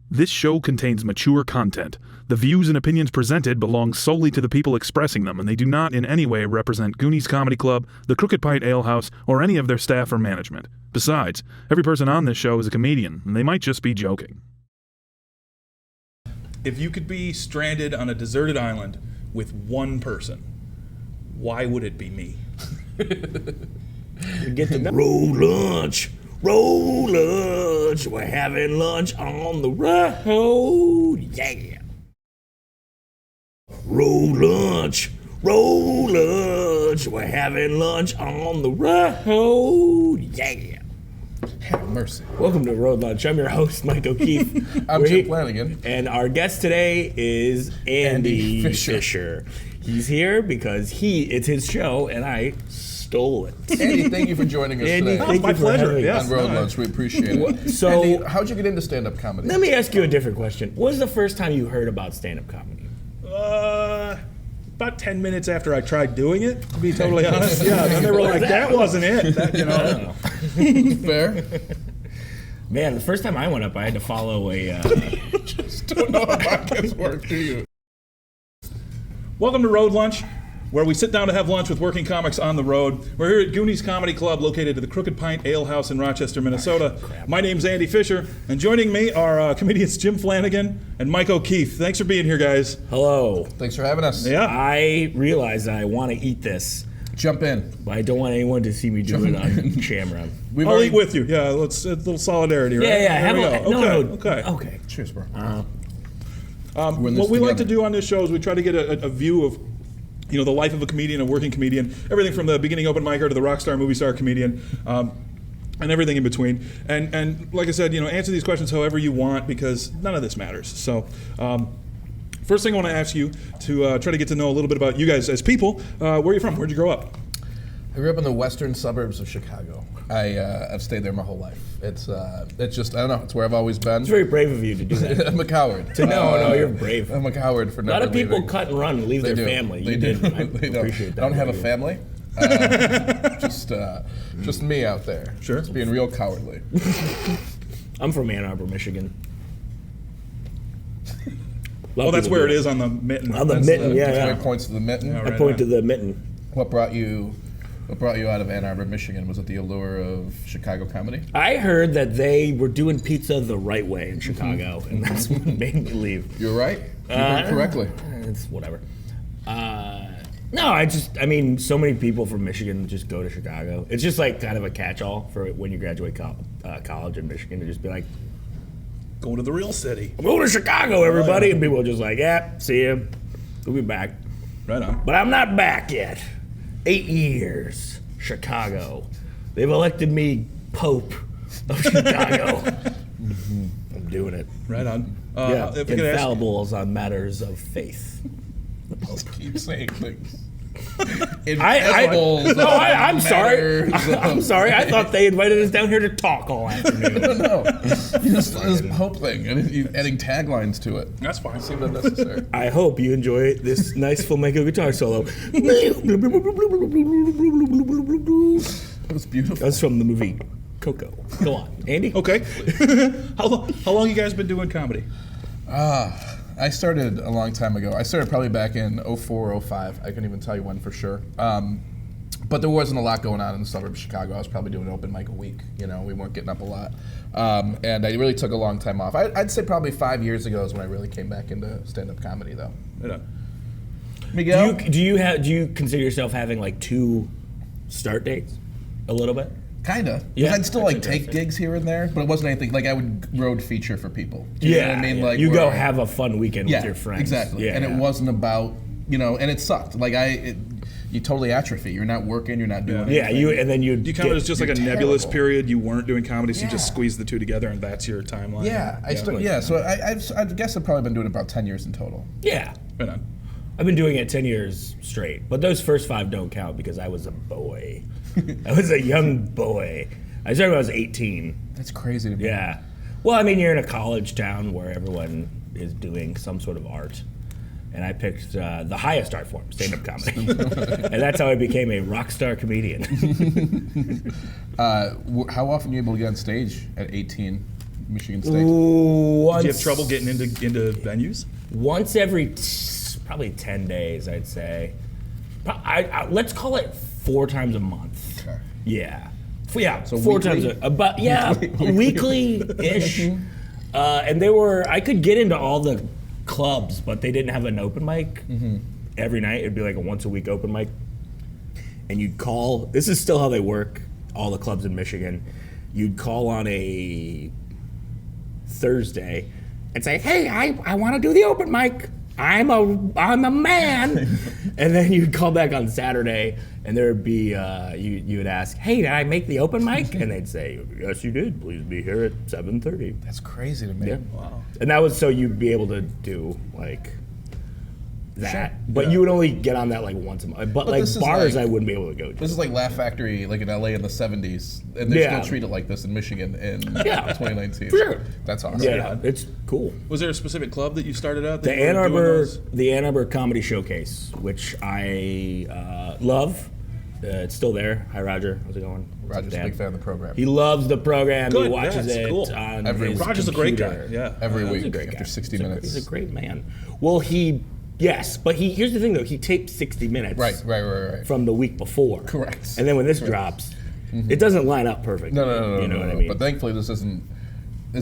This show contains mature content. The views and opinions presented belong solely to the people expressing them, and they do not in any way represent Goonies Comedy Club, the Crooked Pint Ale House, or any of their staff or management. Besides, every person on this show is a comedian, and they might just be joking. If you could be stranded on a deserted island with one person, why would it be me? Get to roll lunch. Roll lunch. We're having lunch on the road. Yeah. Roll lunch. Roll lunch. We're having lunch on the road. Yeah. Have mercy. Welcome to Road Lunch. I'm your host, Mike O'Keefe. I'm Jim Flannigan. And our guest today is Andy Fisher. He's here because it's his show, and I stole it. Andy, thank you for joining us Andy, today. thank My you for pleasure, having yes. us. On Road Lunch, we appreciate it. So, Andy, how'd you get into stand-up comedy? let me ask you a different question. What was the first time you heard about stand-up comedy? About 10 minutes after I tried doing it, to be totally honest. Yeah, and they were like, that wasn't it. Fair. Man, the first time I went up, I had to follow a... Just don't know how podcasts work, do you? Welcome to Road Lunch, where we sit down to have lunch with working comics on the road. We're here at Goonies Comedy Club, located at the Crooked Pint Ale House in Rochester, Minnesota. My name's Andy Fisher, and joining me are comedians Jim Flannigan and Mike O'Keefe. Thanks for being here, guys. Hello. Thanks for having us. Yeah. I realize I want to eat this, Jump in. but I don't want anyone to see me do it on camera. I'll eat with you. Yeah, let's a little solidarity, right? Yeah, There we go. Okay. Okay. Cheers, bro. What we like to do on this show is we try to get a view of, the life of a comedian, a working comedian, everything from the beginning open micer to the rock star, movie star comedian, and everything in between. And like I said, answer these questions however you want, because none of this matters. So, first thing I want to ask you to try to get to know a little bit about you guys as people. Where are you from? Where'd you grow up? I grew up in the western suburbs of Chicago. I've stayed there my whole life. It's just, I don't know, it's where I've always been. It's very brave of you to do that. I'm a coward. No, you're brave. I'm a coward for A never lot of people leaving. cut and run and leave They their do. family. They You do. didn't. I They don't. appreciate that. I don't have a about you. family. Just me out there. Sure. Just being real cowardly. I'm from Ann Arbor, Michigan. Well, that's where it is on the mitten. On the That's mitten, That's yeah. where it points to the mitten. Yeah, I right point on. to the mitten. What brought you out of Ann Arbor, Michigan? Was it the allure of Chicago comedy? I heard that they were doing pizza the right way in Chicago, and that's what made me leave. You're right. You heard correctly. It's whatever. No, I mean, so many people from Michigan just go to Chicago. It's just like kind of a catch-all for when you graduate college in Michigan to just be like, Go to the real city. I'm going to Chicago, everybody. And people are just like, yeah, see you. We'll be back. Right on. But I'm not back yet. 8 years, Chicago. They've elected me Pope of Chicago. I'm doing it. Right on. Yeah, If I could ask, infallibles on matters of faith. Keep saying things. I'm sorry. I'm sorry. I thought they invited us down here to talk all afternoon. No, this Pope thing, and you're adding taglines to it. that's fine. Seemed unnecessary. I hope you enjoy this nice flamenco guitar solo. It was beautiful. That's from the movie Coco. Go on, Andy. Okay. How long you guys been doing comedy? I started a long time ago. I started probably back in 04, 05. I couldn't even tell you when for sure. But there wasn't a lot going on in the suburbs of Chicago. I was probably doing an open mic a week. We weren't getting up a lot. And I really took a long time off. I'd say probably 5 years ago is when I really came back into stand-up comedy, though. Right on. Miguel? Do you consider yourself having like two start dates? A little bit. Kinda. Yeah, I'd still that's take interesting. gigs here and there, but it wasn't anything like I would road feature for people. Do you know what I mean? yeah. Like you go where- have a fun weekend yeah, with your friends. exactly. Yeah, and yeah. it wasn't about and it sucked. Like you totally atrophy. You're not working. You're not doing anything. Yeah, you You count it as just like a You're nebulous terrible. period. You weren't doing comedy, so you just Yeah. squeezed the two together, and that's your timeline. So I guess I've probably been doing it about 10 years in total. Yeah. Right on. I've been doing it 10 years straight, but those first 5 don't count because I was a boy. I was a young boy. I started when I was 18. That's crazy to me. Yeah. Well, I mean, you're in a college town where everyone is doing some sort of art. And I picked the highest art form, stand-up comedy. And that's how I became a rock star comedian. How often are you able to get on stage at 18? Michigan State? Ooh, Did you have trouble getting into venues? once every probably 10 days, I'd say. Let's call it 4 times a month. Okay. Yeah. Yeah, So 4 weekly? times but yeah, weekly-ish. And I could get into all the clubs, but they didn't have an open mic every night. It'd be like a once-a-week open mic. And you'd call, this is still how they work, all the clubs in Michigan. You'd call on a Thursday and say, hey, I want to do the open mic. I'm a man. And then you'd call back on Saturday and there would be, you would ask, hey, did I make the open mic? And they'd say, yes, you did. Please be here at 7:30. That's crazy to me. Yeah. Wow. And that was so you'd be able to do like that. Sure. But Yeah. you would only get on that like once a month. But like this is bars like- I wouldn't be able to go to. This is like Laugh Factory, like in LA in the 70s, and they Yeah. still treat it like this in Michigan in Yeah. 2019. For sure. That's awesome. Yeah, it's cool. Was there a specific club that you started at? The That you were doing Ann those? Arbor Comedy Showcase, which I love. It's still there. Hi, Roger. How's it going? What's up, Roger's a Dad? big fan of the program. He loves the program. Good, He watches that's it cool. on Every his week. Roger's a great guy. computer. Yeah. Every He's week a great after guy. 60 He's minutes. He's a great man. Well, yes, but here's the thing though. He taped 60 minutes. Right. From the week before. Correct. And then when this drops, it doesn't line up perfect. No. You know what I no. mean? But thankfully, this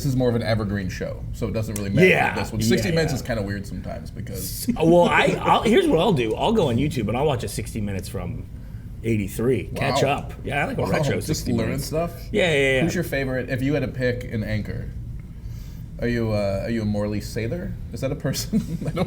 is more of an evergreen show, so it doesn't really matter. Yeah, Like this one. 60 yeah, minutes yeah. is kind of weird sometimes because Well, here's what I'll do. I'll go on YouTube and I'll watch a 60 minutes from 83. Catch Wow. up. Yeah, I like a retro just 60 learn minutes. stuff. Yeah. Who's your favorite? If you had to pick an anchor, are you a Morley Sather? Is that a person?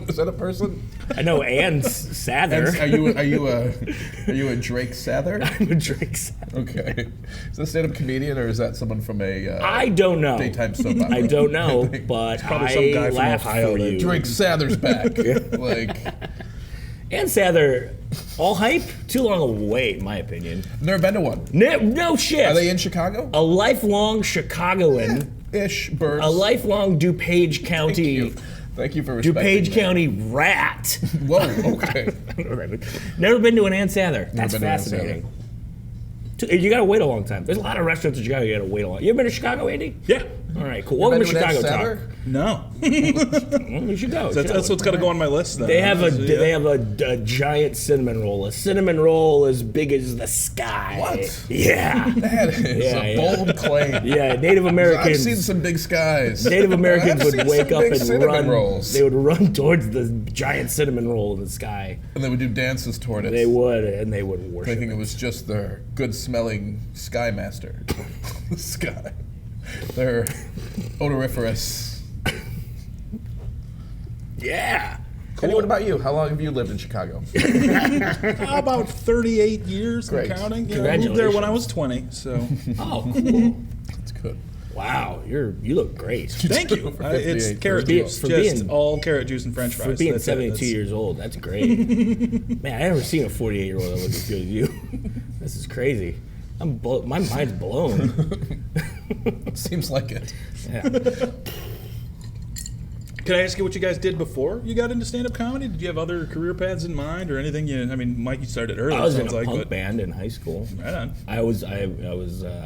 Is that a person? I know Ann Sather. And are you a Drake Sather? I'm a Drake Sather. Okay. Is that a stand-up comedian or is that someone from a I don't know. daytime soap opera? I don't know, but probably I some guy from laugh Ohio for that you. Drake Sather's back. Like, Ann Sather, all hype, too long a wait, in my opinion. never been to one. No shit. Are they in Chicago? A lifelong Chicagoan, Ish, birds. a lifelong DuPage Thank County, you. Thank you for respecting DuPage me. County rat. Whoa, okay. Never been to an Ann Sather. That's been to Ann fascinating. You gotta wait a long time. There's a lot of restaurants in Chicago you gotta wait a long. You ever been to Chicago, Andy? Yeah. All right, cool. Welcome to Been an Chicago Sather? Talk. No. Well, you should go. That's what's got to go on my list. Then. They have Yeah. they have a giant cinnamon roll. A cinnamon roll as big as the sky. What? Yeah. That is Yeah, a yeah. bold claim. Yeah, Native I've Americans. seen some big skies. Native Americans I've would seen wake some up big and cinnamon run. rolls. They would run towards the giant cinnamon roll in the sky. And they would do dances toward it. They would, and they would worship. Thinking it was just their good-smelling sky master. Sky. Their odoriferous. Yeah. And what about you? How long have you lived in Chicago? How about 38 years Great. and counting? You know, I moved there when I was 20, so Oh, cool. That's good. Wow, you look great. thank you. For It's 58 carrot for being- juice, for just being- all carrot juice and French fries. For being That's it. 72 That's- years old, that's great. Man, I never seen a 48-year-old that looks as good as you. This is crazy. My mind's blown. Seems like it. Yeah. Can I ask you what you guys did before you got into stand-up comedy? Did you have other career paths in mind or anything? I mean, Mike, you started early. I was it in a sounds like, punk but band in high school. right on. I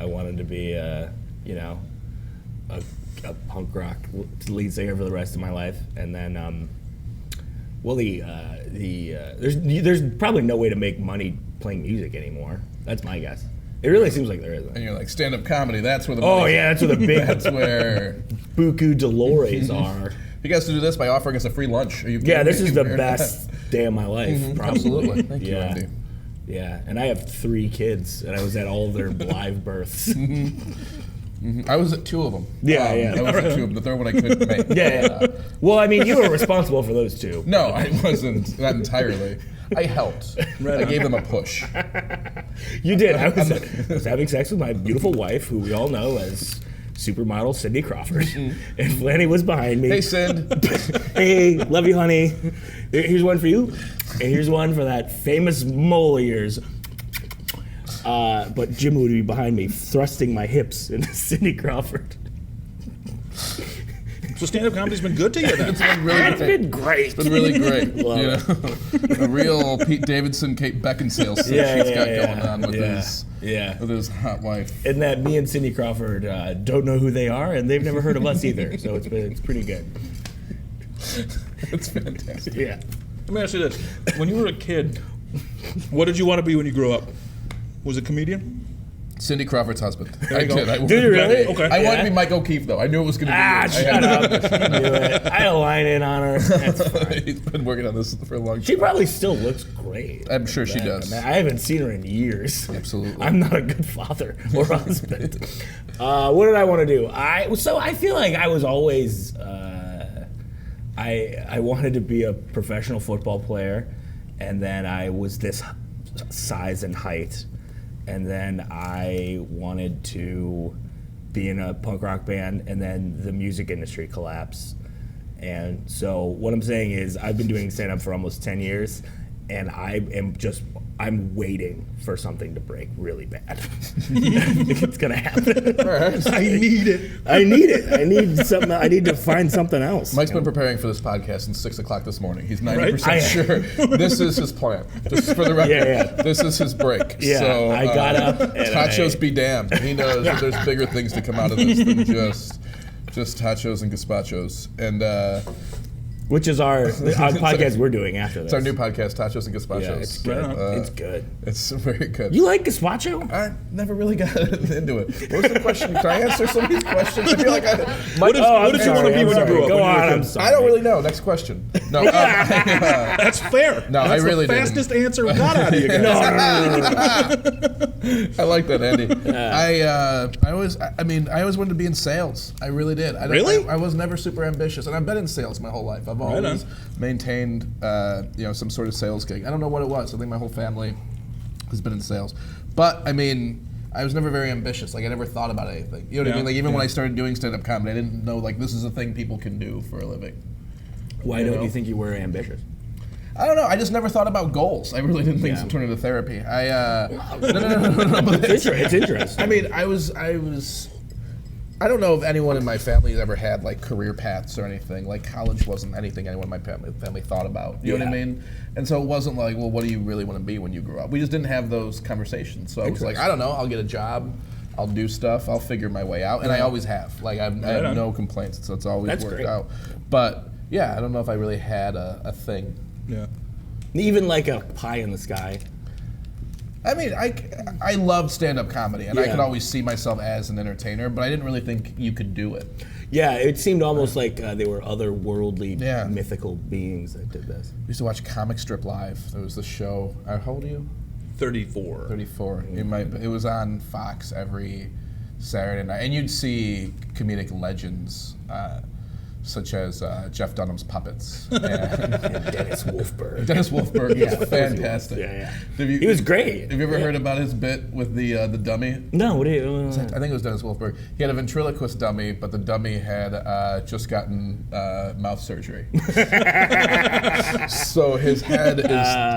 wanted to be, a punk rock lead singer for the rest of my life, and then, there's probably no way to make money playing music anymore. That's my guess. It really seems like there isn't. And you're like, stand-up comedy, that's where the Oh money- yeah, that's where the big That's where... buku Dolores are. You guys to do this by offering us a free lunch. Are you Yeah, kidding this me? is the best day of my life. Probably. Absolutely. Thank you, Yeah. Andy. Yeah, and I have 3 kids, and I was at all their live births. I was at 2 of them. Yeah, yeah. I was at 2 of them. The third one I couldn't make. Yeah. Well, I mean, you were responsible for those 2. No, I wasn't. Not entirely. I helped. I gave them a push. You did. I was having sex with my beautiful wife, who we all know as supermodel Cindy Crawford, and Flanny was behind me. Hey, Sid. Hey, love you, honey. Here's one for you, and here's one for that famous mole of yours. But Jim would be behind me, thrusting my hips into Cindy Crawford. So stand-up comedy's been good to you then? It's been really It's been great. It's been really great. Love You know? A real Pete Davidson, Kate Beckinsale stuff he's got going on with his hot wife. And that me and Cindy Crawford don't know who they are, and they've never heard of us either. So it's pretty good. It's fantastic. Yeah. Let me ask you this. When you were a kid, what did you want to be when you grew up? Was it comedian? Cindy Crawford's husband. There you go. Did. Did you really? Okay. I wanted to be Mike O'Keefe, though. I knew it was going to be you. Shut up. She knew it. I had a line in on her. That's fine. He's been working on this for a long time. She probably still looks great. I'm sure she does. I haven't seen her in years. Absolutely. I'm not a good father or husband. What did I want to do? I feel like I was always I wanted to be a professional football player, and then I was this size and height, and then I wanted to be in a punk rock band, and then the music industry collapsed. And so what I'm saying is I've been doing stand-up for almost 10 years, and I'm waiting for something to break really bad. I think it's gonna happen. I need it. I need something. I need to find something else. Mike's been preparing for this podcast since 6 o'clock this morning. He's 90% Right? sure this is his plan. Just for the record, Yeah. This is his break. Yeah, So, I got up and tachos be damned. He knows that there's bigger things to come out of this than just tachos and gazpachos. And Which is our podcast we're doing after this. it's our new podcast, Tachos and Gazpachos. Yeah, it's good. It's good. It's very good. You like gazpacho? I never really got into it. What was the question? Can I answer some of these questions? I feel like What did you want to be when you grew up? Go when you were a on. kid? I'm sorry. I don't really know. Next question. No. That's fair. No, That's I really the didn't. fastest answer we got out of you guys. No. I like that, Andy. I always wanted to be in sales. I really did. Really? I was never super ambitious, and I've been in sales my whole life. I've always maintained, some sort of sales gig. I don't know what it was. I think my whole family has been in sales, but I mean, I was never very ambitious. Like I never thought about anything. You know what I mean? Like even when I started doing stand-up comedy, I didn't know like this is a thing people can do for a living. Why don't you think you were ambitious? I don't know. I just never thought about goals. I really didn't think to turn into therapy. No. But It's interesting. I mean, I don't know if anyone in my family has ever had like career paths or anything. Like college wasn't anything anyone in my family thought about. You know what I mean? And so it wasn't like, well, what do you really want to be when you grow up? We just didn't have those conversations. So I was like, I don't know. I'll get a job. I'll do stuff. I'll figure my way out. And I always have. Like I have no complaints. So it's always worked out. But yeah, I don't know if I really had a thing. Yeah. Even like a pie in the sky. I mean, I loved stand-up comedy, and I could always see myself as an entertainer, but I didn't really think you could do it. Yeah, it seemed almost like they were otherworldly, mythical beings that did this. We used to watch Comic Strip Live. There was the show. How old are you? 34. 34. It was on Fox every Saturday night, and you'd see comedic legends such as Jeff Dunham's Puppets and Dennis Wolfberg. Dennis Wolfberg is fantastic. Yeah. He was great. Have you ever heard about his bit with the dummy? No, what do you? I think it was Dennis Wolfberg. He had a ventriloquist dummy, but the dummy had just gotten mouth surgery. So his head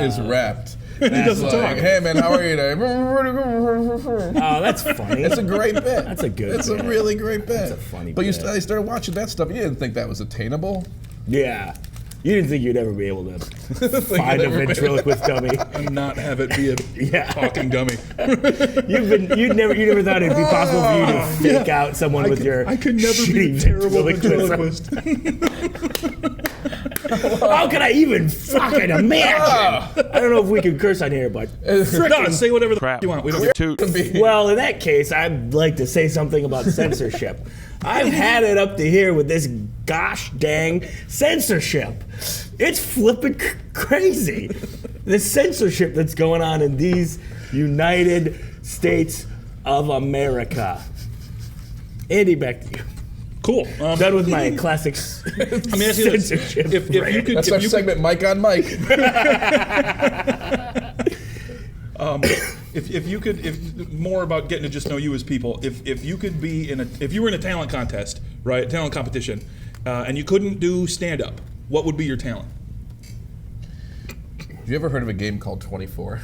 is wrapped. He doesn't talk. Hey man, how are you today? Oh, that's funny. It's a great bit. That's a good It's bit. a really great bit. That's a funny but bit. I started watching that stuff. You didn't think that was attainable? Yeah. You didn't think you'd ever be able to find a ventriloquist dummy. And not have it be a talking dummy. You never thought it'd be possible for you to fake out someone with your I could never be a shitty terrible ventriloquist. ventriloquist. How can I even fucking imagine? I don't know if we can curse on here, but No, say whatever the Crap. you want. We don't Toot. well, in that case, I'd like to say something about censorship. I've had it up to here with this gosh dang censorship. It's flipping crazy. The censorship that's going on in these United States of America. Andy, back to you. Cool. Done with my classics. Let me ask you this: censorship. if you could, That's if our you segment, Mike on Mike. If you could, more about getting to just know you as people. If you could be if you were in a talent contest, right, talent competition, and you couldn't do stand up, what would be your talent? Have you ever heard of a game called 24?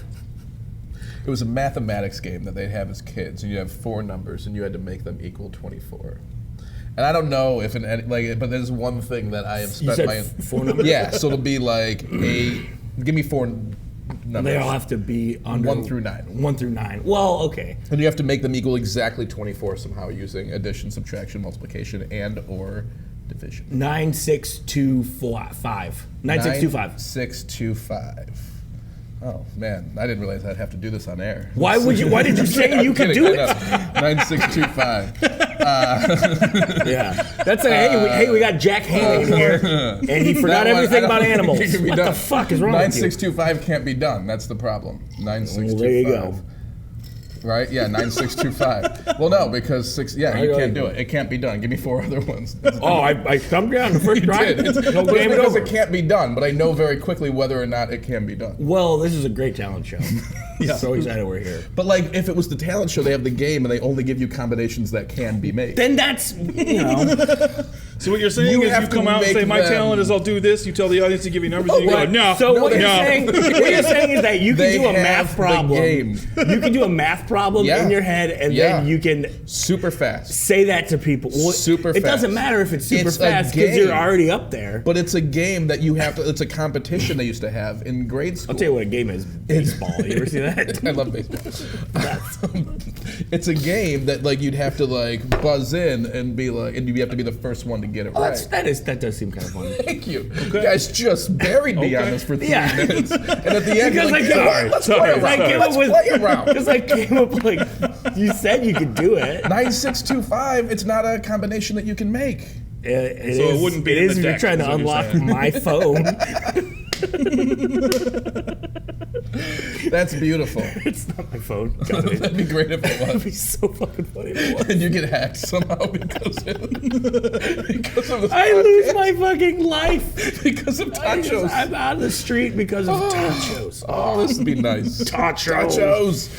It was a mathematics game that they'd have as kids, and you have 4 numbers, and you had to make them equal 24. And I don't know if but there's one thing that I have spent said my 4 numbers? Yeah, so it'll be like give me 4 numbers. They all have to be under 1 through 9. 1 through 9. Well, okay. And you have to make them equal exactly 24 somehow using addition, subtraction, multiplication, and or division. 9, 6, 2, 5. 9, 6, 2, 5. 6, 2, 5. Oh man, I didn't realize I'd have to do this on air. Why did you say you could do it? 9625. Yeah, that's hey, we got Jack Haney in here, and he forgot everything about animals. What the fuck is wrong with you? 9625 can't be done. That's the problem. 9625. Well, there you go. Right? Yeah, 9625. Well, no, because you can't do it. It can't be done. Give me 4 other ones. I thumbed down the first try. Did. No But game it's because over. it can't be done, but I know very quickly whether or not it can be done. Well, this is a great talent show. Yeah. So excited we're here. But like, if it was the talent show, they have the game and they only give you combinations that can be made. Then that's, So what you're saying You is have you to come out and make say, my them- talent is I'll do this. You tell the audience to give you numbers, and you go, no. So what no. you're saying is that you can They do a have math the problem. game. You can do a math problem Yeah. in your head, and Yeah. then you can Super fast. say that to people. Well, Super It doesn't fast. matter if it's super It's a fast because you're game. already up there. But it's a game that you have to, it's a competition they used to have in grade school. I'll tell you what a game is. Baseball. You ever see that? I love baseball. It's a game that like you'd have to like buzz in and be like, and you have to be the first one to get it right. That does seem kind of fun. Thank you. You guys just buried me on this for 3 Yeah. minutes. And at the end, you're Because like, I you know came- what? Let's sorry, play sorry. around. Let's play around. Because I came up like, you said you could do it. 9625, it's not a combination that you can make. it wouldn't be It in is the if you're deck, trying is to what you're unlock saying. my phone. That's beautiful. It's not my phone. God, That'd be great if it That'd was. be so fucking funny. If it was. And you get hacked somehow because of this I podcast. lose my fucking life. Because of tachos. I'm out of the street because of tachos. Oh, this would be nice. Tachos. Tachos.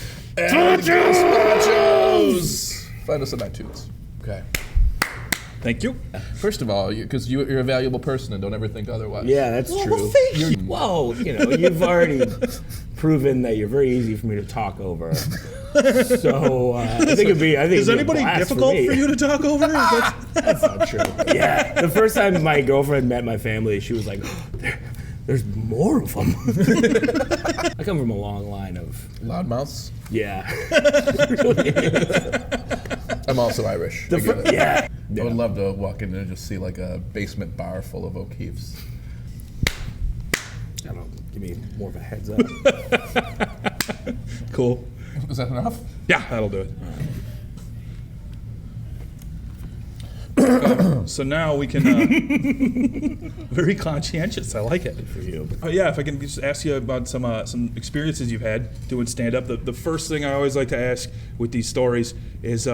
Tachos. Find us on iTunes. Okay. Thank you. First of all, because you're a valuable person and don't ever think otherwise. Yeah, that's true. Well, you've already proven that you're very easy for me to talk over. So I think it'd be. I think Is it'd be a anybody blast difficult me. for you to talk over? That's not true. Yeah, the first time my girlfriend met my family, she was like, "There's more of them." I come from a long line of Loudmouths. yeah. I'm also Irish. I get it. Yeah. I would love to walk in there and just see like a basement bar full of O'Keeffe's. I don't give me more of a heads up. Cool. Is that enough? Yeah, that'll do it. So now we can. Very conscientious. I like it. For you. Yeah, if I can just ask you about some experiences you've had doing stand-up. The first thing I always like to ask with these stories is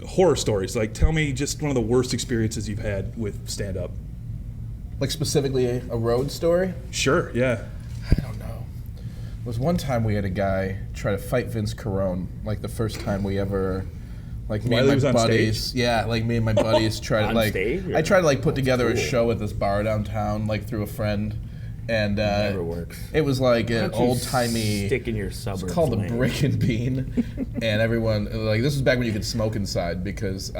horror stories. Like, tell me just one of the worst experiences you've had with stand-up. Like specifically a road story? Sure. Yeah. I don't know. There was one time we had a guy try to fight Vince Carone. Like the first time we ever. Like me While he and was my on buddies, stage? yeah. Like me and my buddies tried to On like. stage, or- I tried to like put together a Cool. show at this bar downtown, like through a friend, and Never works. it was like Why an don't you old timey. stick in your suburbs. It's called the lane? Brick and Bean, and everyone like this was back when you could smoke inside because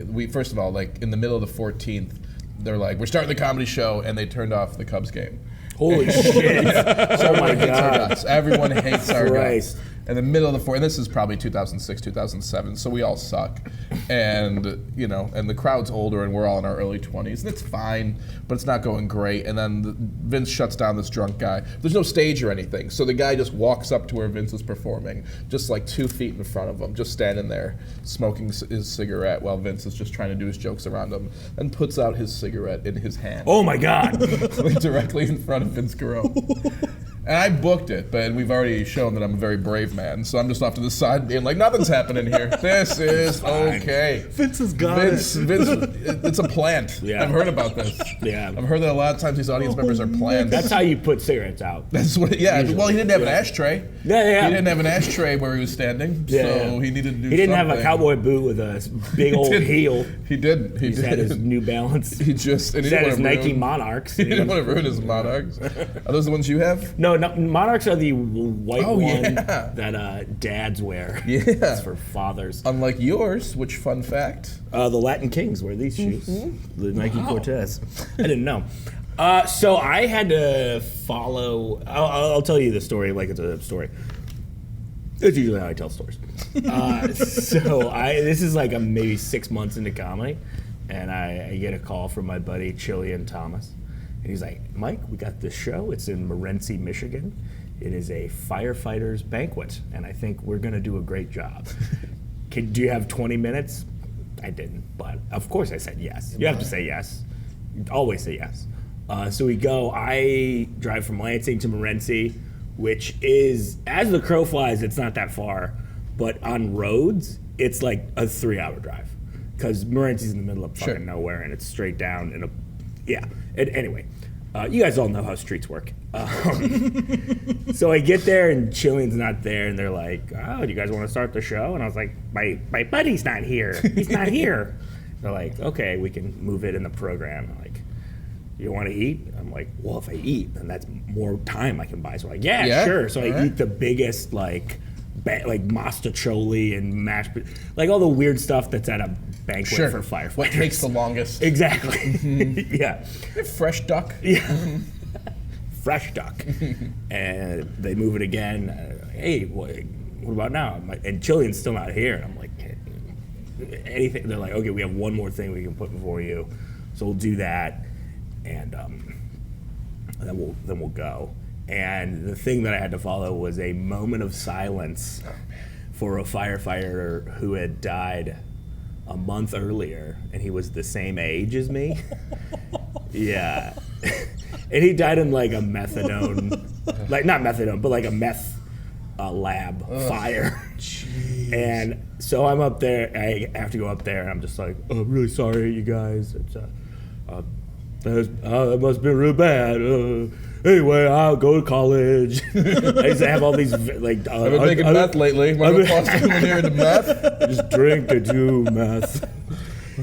we first of all like in the middle of the 14th, they're like we're starting the comedy show, and they turned off the Cubs game. Holy shit! Oh my Hates our god! guts. Everyone hates our Christ. guts. In the middle of the and this is probably 2006, 2007, so we all suck. And, and the crowd's older and we're all in our early 20s. And it's fine, but it's not going great. And then Vince shuts down this drunk guy. There's no stage or anything, so the guy just walks up to where Vince is performing, just like 2 feet in front of him, just standing there, smoking his cigarette while Vince is just trying to do his jokes around him, and puts out his cigarette in his hand. Oh my god! Like directly in front of Vince Carone. And I booked it, but we've already shown that I'm a very brave man, so I'm just off to the side being like, nothing's happening here. This is okay. Vince has got Vince, it's a plant. Yeah. I've heard about this. Yeah. I've heard that a lot of times these audience members are plants. That's how you put cigarettes out. Well, he didn't have an ashtray. Yeah. He didn't have an ashtray where he was standing, so he needed to do He didn't have a something. cowboy boot with a big old heel. He did. He He's did. had his New Balance. He just. And He's he had didn't his wanna Nike ruin- Monarchs. He didn't want to ruin his Monarchs. Are those the ones you have? No, No, monarchs are the white one yeah. that dads wear. Yeah. It's for fathers. Unlike yours, which fun fact? The Latin Kings wear these shoes. The Nike Cortez. I didn't know. So I had to follow. I'll tell you the story like it's a story. It's usually how I tell stories. This is like I'm maybe 6 months into comedy, and I get a call from my buddy Chillian Thomas. And he's like, Mike, we got this show. It's in Morenci, Michigan. It is a firefighter's banquet, and I think we're going to do a great job. Do you have 20 minutes? I didn't, but of course I said yes. You have to say yes. You always say yes. So we go. I drive from Lansing to Morenci, which is, as the crow flies, it's not that far. But on roads, it's like a 3-hour drive. Because Morenci's in the middle of fucking nowhere, and it's straight down in a... Yeah. Anyway, you guys all know how streets work. So I get there and Chillian's not there, and they're like, "Oh, do you guys want to start the show?" And I was like, "My buddy's not here. He's not here." They're like, "Okay, we can move it in the program." I'm like, "You want to eat?" I'm like, "Well, if I eat, then that's more time I can buy." So I'm like, "Yeah, sure." So I eat the biggest like mastacholi and mashed, like all the weird stuff that's at a banquet for firefighters. What takes the longest? Exactly. Yeah. Fresh duck. Yeah. Fresh duck. And they move it again. Hey, what about now? And Chillian's still not here. And I'm like, anything. They're like, okay, we have one more thing we can put before you, so we'll do that, and then we'll go. And the thing that I had to follow was a moment of silence for a firefighter who had died a month earlier, and he was the same age as me. Yeah. And he died in like a methadone, like not methadone, but like a meth lab fire. Jeez. And so I'm up there, I have to go up there, and I'm just like, "Oh, I'm really sorry, you guys. It's, that must have been real bad. Anyway, I'll go to college." I used to have all these like. I've been making meth lately. Want to toss someone here into meth? Just drink to do meth.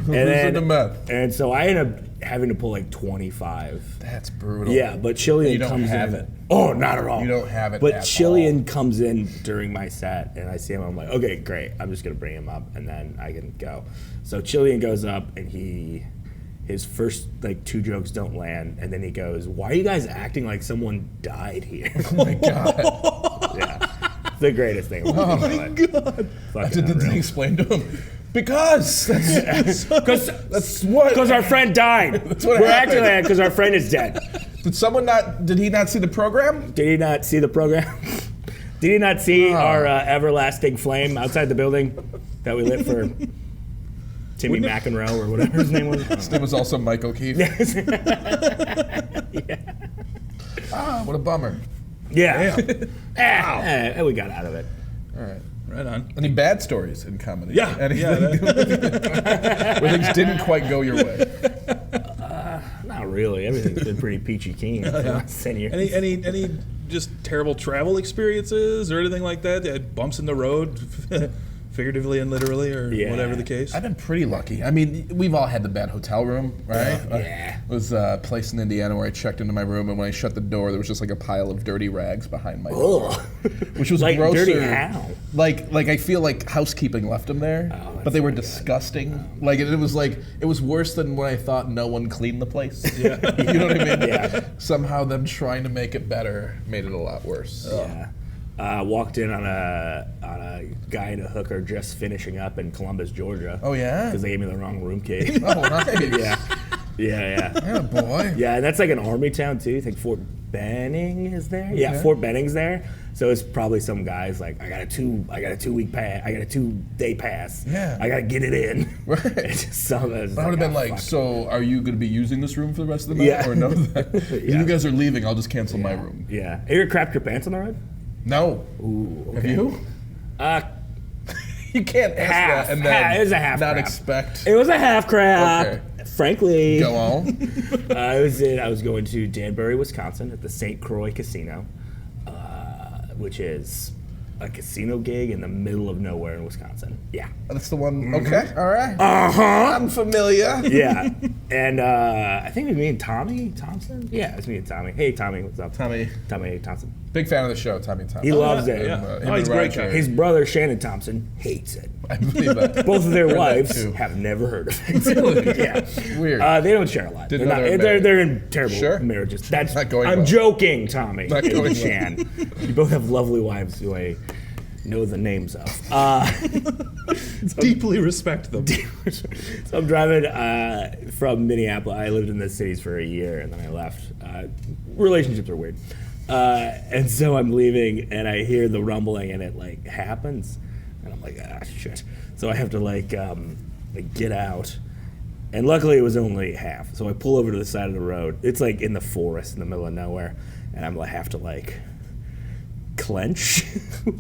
Into meth? And so I ended up having to pull like 25. That's brutal. Yeah, but Chillian You don't comes have in. it. Oh, not at all. You don't have it But at Chillian comes in during my set, and I see him. I'm like, okay, great. I'm just gonna bring him up, and then I can go. So Chillian goes up, and his first like 2 jokes don't land, and then he goes, "Why are you guys acting like someone died here?" Oh my god. Yeah, it's the greatest thing. Oh my god. Did they explain to him? Because that's what. Because our friend died. That's what We're happened. acting like that because our friend is dead. Did he not see the program? Did he not see the program? Did he not see our everlasting flame outside the building that we lit for Timmy McEnroe or whatever his name was? His name was also Mike O'Keefe. Yeah. What a bummer. Yeah. We got out of it. All right. Right on. Any bad stories in comedy? Yeah. Anything where things didn't quite go your way? Not really. Everything's been pretty peachy keen for the last 10 years. Any just terrible travel experiences or anything like that? Bumps in the road, figuratively and literally, or whatever the case? I've been pretty lucky. I mean, we've all had the bad hotel room, right? Yeah. It was a place in Indiana where I checked into my room, and when I shut the door, there was just like a pile of dirty rags behind my door, which was Like grosser. dirty how? Like I feel like housekeeping left them there, but they were disgusting. Like it was worse than when I thought no one cleaned the place. Yeah. You know what I mean? Yeah. Somehow them trying to make it better made it a lot worse. Yeah. Walked in on a guy and a hooker just finishing up in Columbus, Georgia. Oh yeah? Because they gave me the wrong room key. Oh nice. Yeah. Yeah, boy. Yeah, and that's like an army town too. I think Fort Benning is there. Yeah, Okay. Fort Benning's there. So it's probably some guys like, I got a 2-week pass. I got a 2-day pass. Yeah. I gotta get it in. Right. It's just some. I would have been like, so are you going to be using this room for the rest of the night? Yeah. Or no? If you guys are leaving, I'll just cancel my room. Yeah. Have you ever crapped your pants on the road? No. Ooh. Okay. Have you? You can't ask Half. that and then It was a half not crap. expect. It was a half crap. Okay. Frankly. Go on. I was going to Danbury, Wisconsin at the St. Croix Casino, which is a casino gig in the middle of nowhere in Wisconsin. Yeah. That's the one. Okay, all right. Uh-huh. I'm familiar. Yeah. And I think it was me and Tommy Thompson. Yeah, it's me and Tommy. Hey, Tommy, what's up? Tommy Thompson. Big fan of the show, Tommy Thompson. He loves it. Yeah. Him Oh, he's and a Ryan great guy. Carey. His brother, Shannon Thompson, hates it. I believe that. Both of their Heard that wives too. have never heard of it. Yeah. Weird. They don't share a lot. Didn't They're, know not, they were they're, married. they're in terrible Sure. marriages. That's Not going I'm well. joking, Tommy. Not going well. Shan. You both have lovely wives who I know the names of. Deeply respect them. So I'm driving from Minneapolis. I lived in the cities for a year, and then I left. Relationships are weird. And so I'm leaving, and I hear the rumbling, and it, like, happens. And I'm like, shit. So I have to, like get out. And luckily, it was only half. So I pull over to the side of the road. It's, like, in the forest in the middle of nowhere. And I'm, like, have to, like, clench.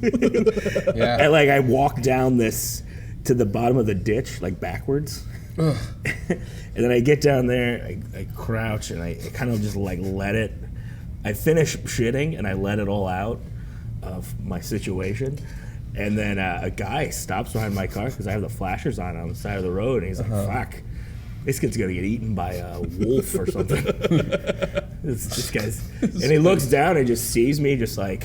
Yeah. And, like, I walk down this to the bottom of the ditch, like, backwards. And then I get down there, I crouch, and I kind of just, like, let it. I finish shitting, and I let it all out of my situation. And then a guy stops behind my car because I have the flashers on the side of the road, and he's like, fuck, this kid's gonna get eaten by a wolf or something. this guy's, and he looks down and just sees me just like,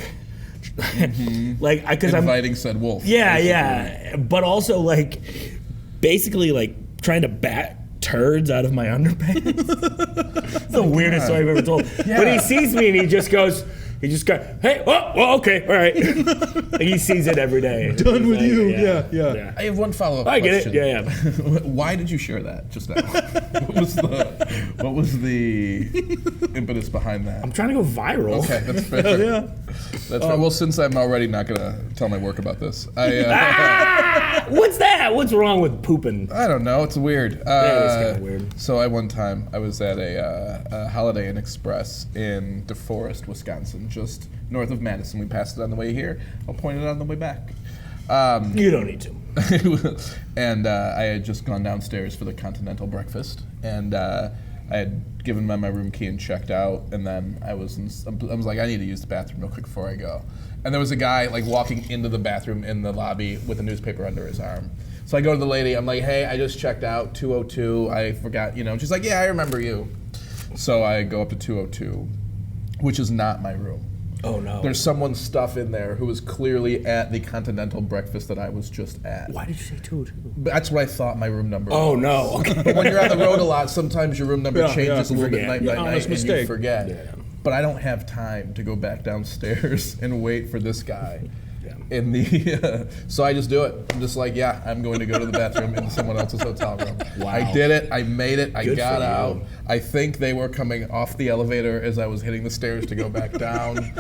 like, because I'm Inviting said wolf. yeah, yeah, but also like, basically like trying to bat turds out of my underpants. It's the weirdest story I've ever told. Yeah. But he sees me and he just goes, hey, well, okay, all right. Like, he sees it every day. Done with Like, you. Yeah. I have one follow-up I get question. it. Yeah. Why did you share that just now? What was the impetus behind that? I'm trying to go viral. Okay, that's fair. Yeah. That's fair. Well, since I'm already not gonna tell my work about this, What's that? What's wrong with pooping? I don't know. It's weird. it's kinda weird. So one time I was at a Holiday Inn Express in DeForest, Wisconsin, just north of Madison. We passed it on the way here. I'll point it out on the way back. You don't need to. And I had just gone downstairs for the continental breakfast, and I had given my room key and checked out, and then I was like, I need to use the bathroom real quick before I go. And there was a guy like walking into the bathroom in the lobby with a newspaper under his arm. So I go to the lady, I'm like, hey, I just checked out 202, I forgot, and she's like, yeah, I remember you. So I go up to 202, which is not my room. Oh, no. There's someone's stuff in there who was clearly at the continental breakfast that I was just at. Why did you say 202? That's what I thought my room number was. Oh, no. Okay. But when you're on the road a lot, sometimes your room number Yeah, changes yeah. a little bit Forget. night Yeah, by night, honest and mistake. you forget. Yeah. But I don't have time to go back downstairs and wait for this guy. Yeah. In the so I just do it. I'm just like, yeah, I'm going to go to the bathroom in someone else's hotel room. Wow. I did it. I made it. I Good got for you. out. I think they were coming off the elevator as I was hitting the stairs to go back down.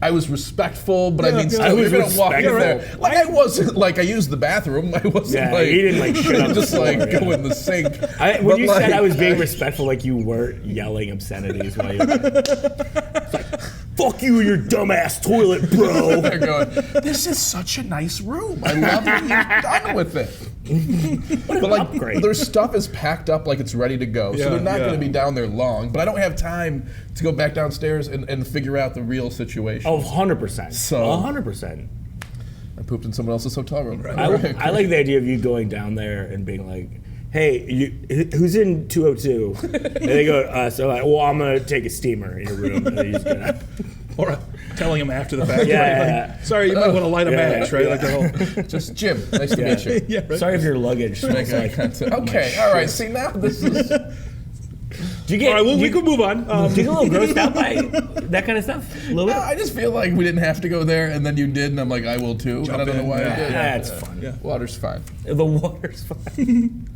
I was respectful, but I mean, yeah. still, I was you're gonna walk in there. respectful. Like I wasn't like I used the bathroom. I wasn't Yeah, like he didn't, like, shit on the just floor, like yeah. go in the sink. When But, you like, said I was being respectful, like you weren't yelling obscenities while you it's like, fuck you and your dumbass toilet, bro. They're going, this is such a nice room. I love what you've done with it. What an But like upgrade. their stuff is packed up like it's ready to go. Yeah, So they're not yeah. going to be down there long. But I don't have time to go back downstairs and figure out the real situation. Oh, 100%. So- 100%. I pooped in someone else's hotel room. I like the idea of you going down there and being like, hey, who's in 202? And they go, well, I'm going to take a steamer in your room. And he's gonna, Or telling him after the fact. Yeah, right? yeah. Like, sorry, you might want to light a Yeah, match, right? yeah. Like the whole. Just Jim. Nice to meet you. Yeah, right. sorry if your luggage smells Make eye like. contact. Okay, all right. See, now this is. Do you get, All right, well, do we you, can move on. do you get a little grossed out by that kind of stuff? A little bit? I just feel like we didn't have to go there, and then you did, and I'm like, I will too. And I don't know in, why I yeah. did. That's fun. Yeah. Water's fine. The water's fine.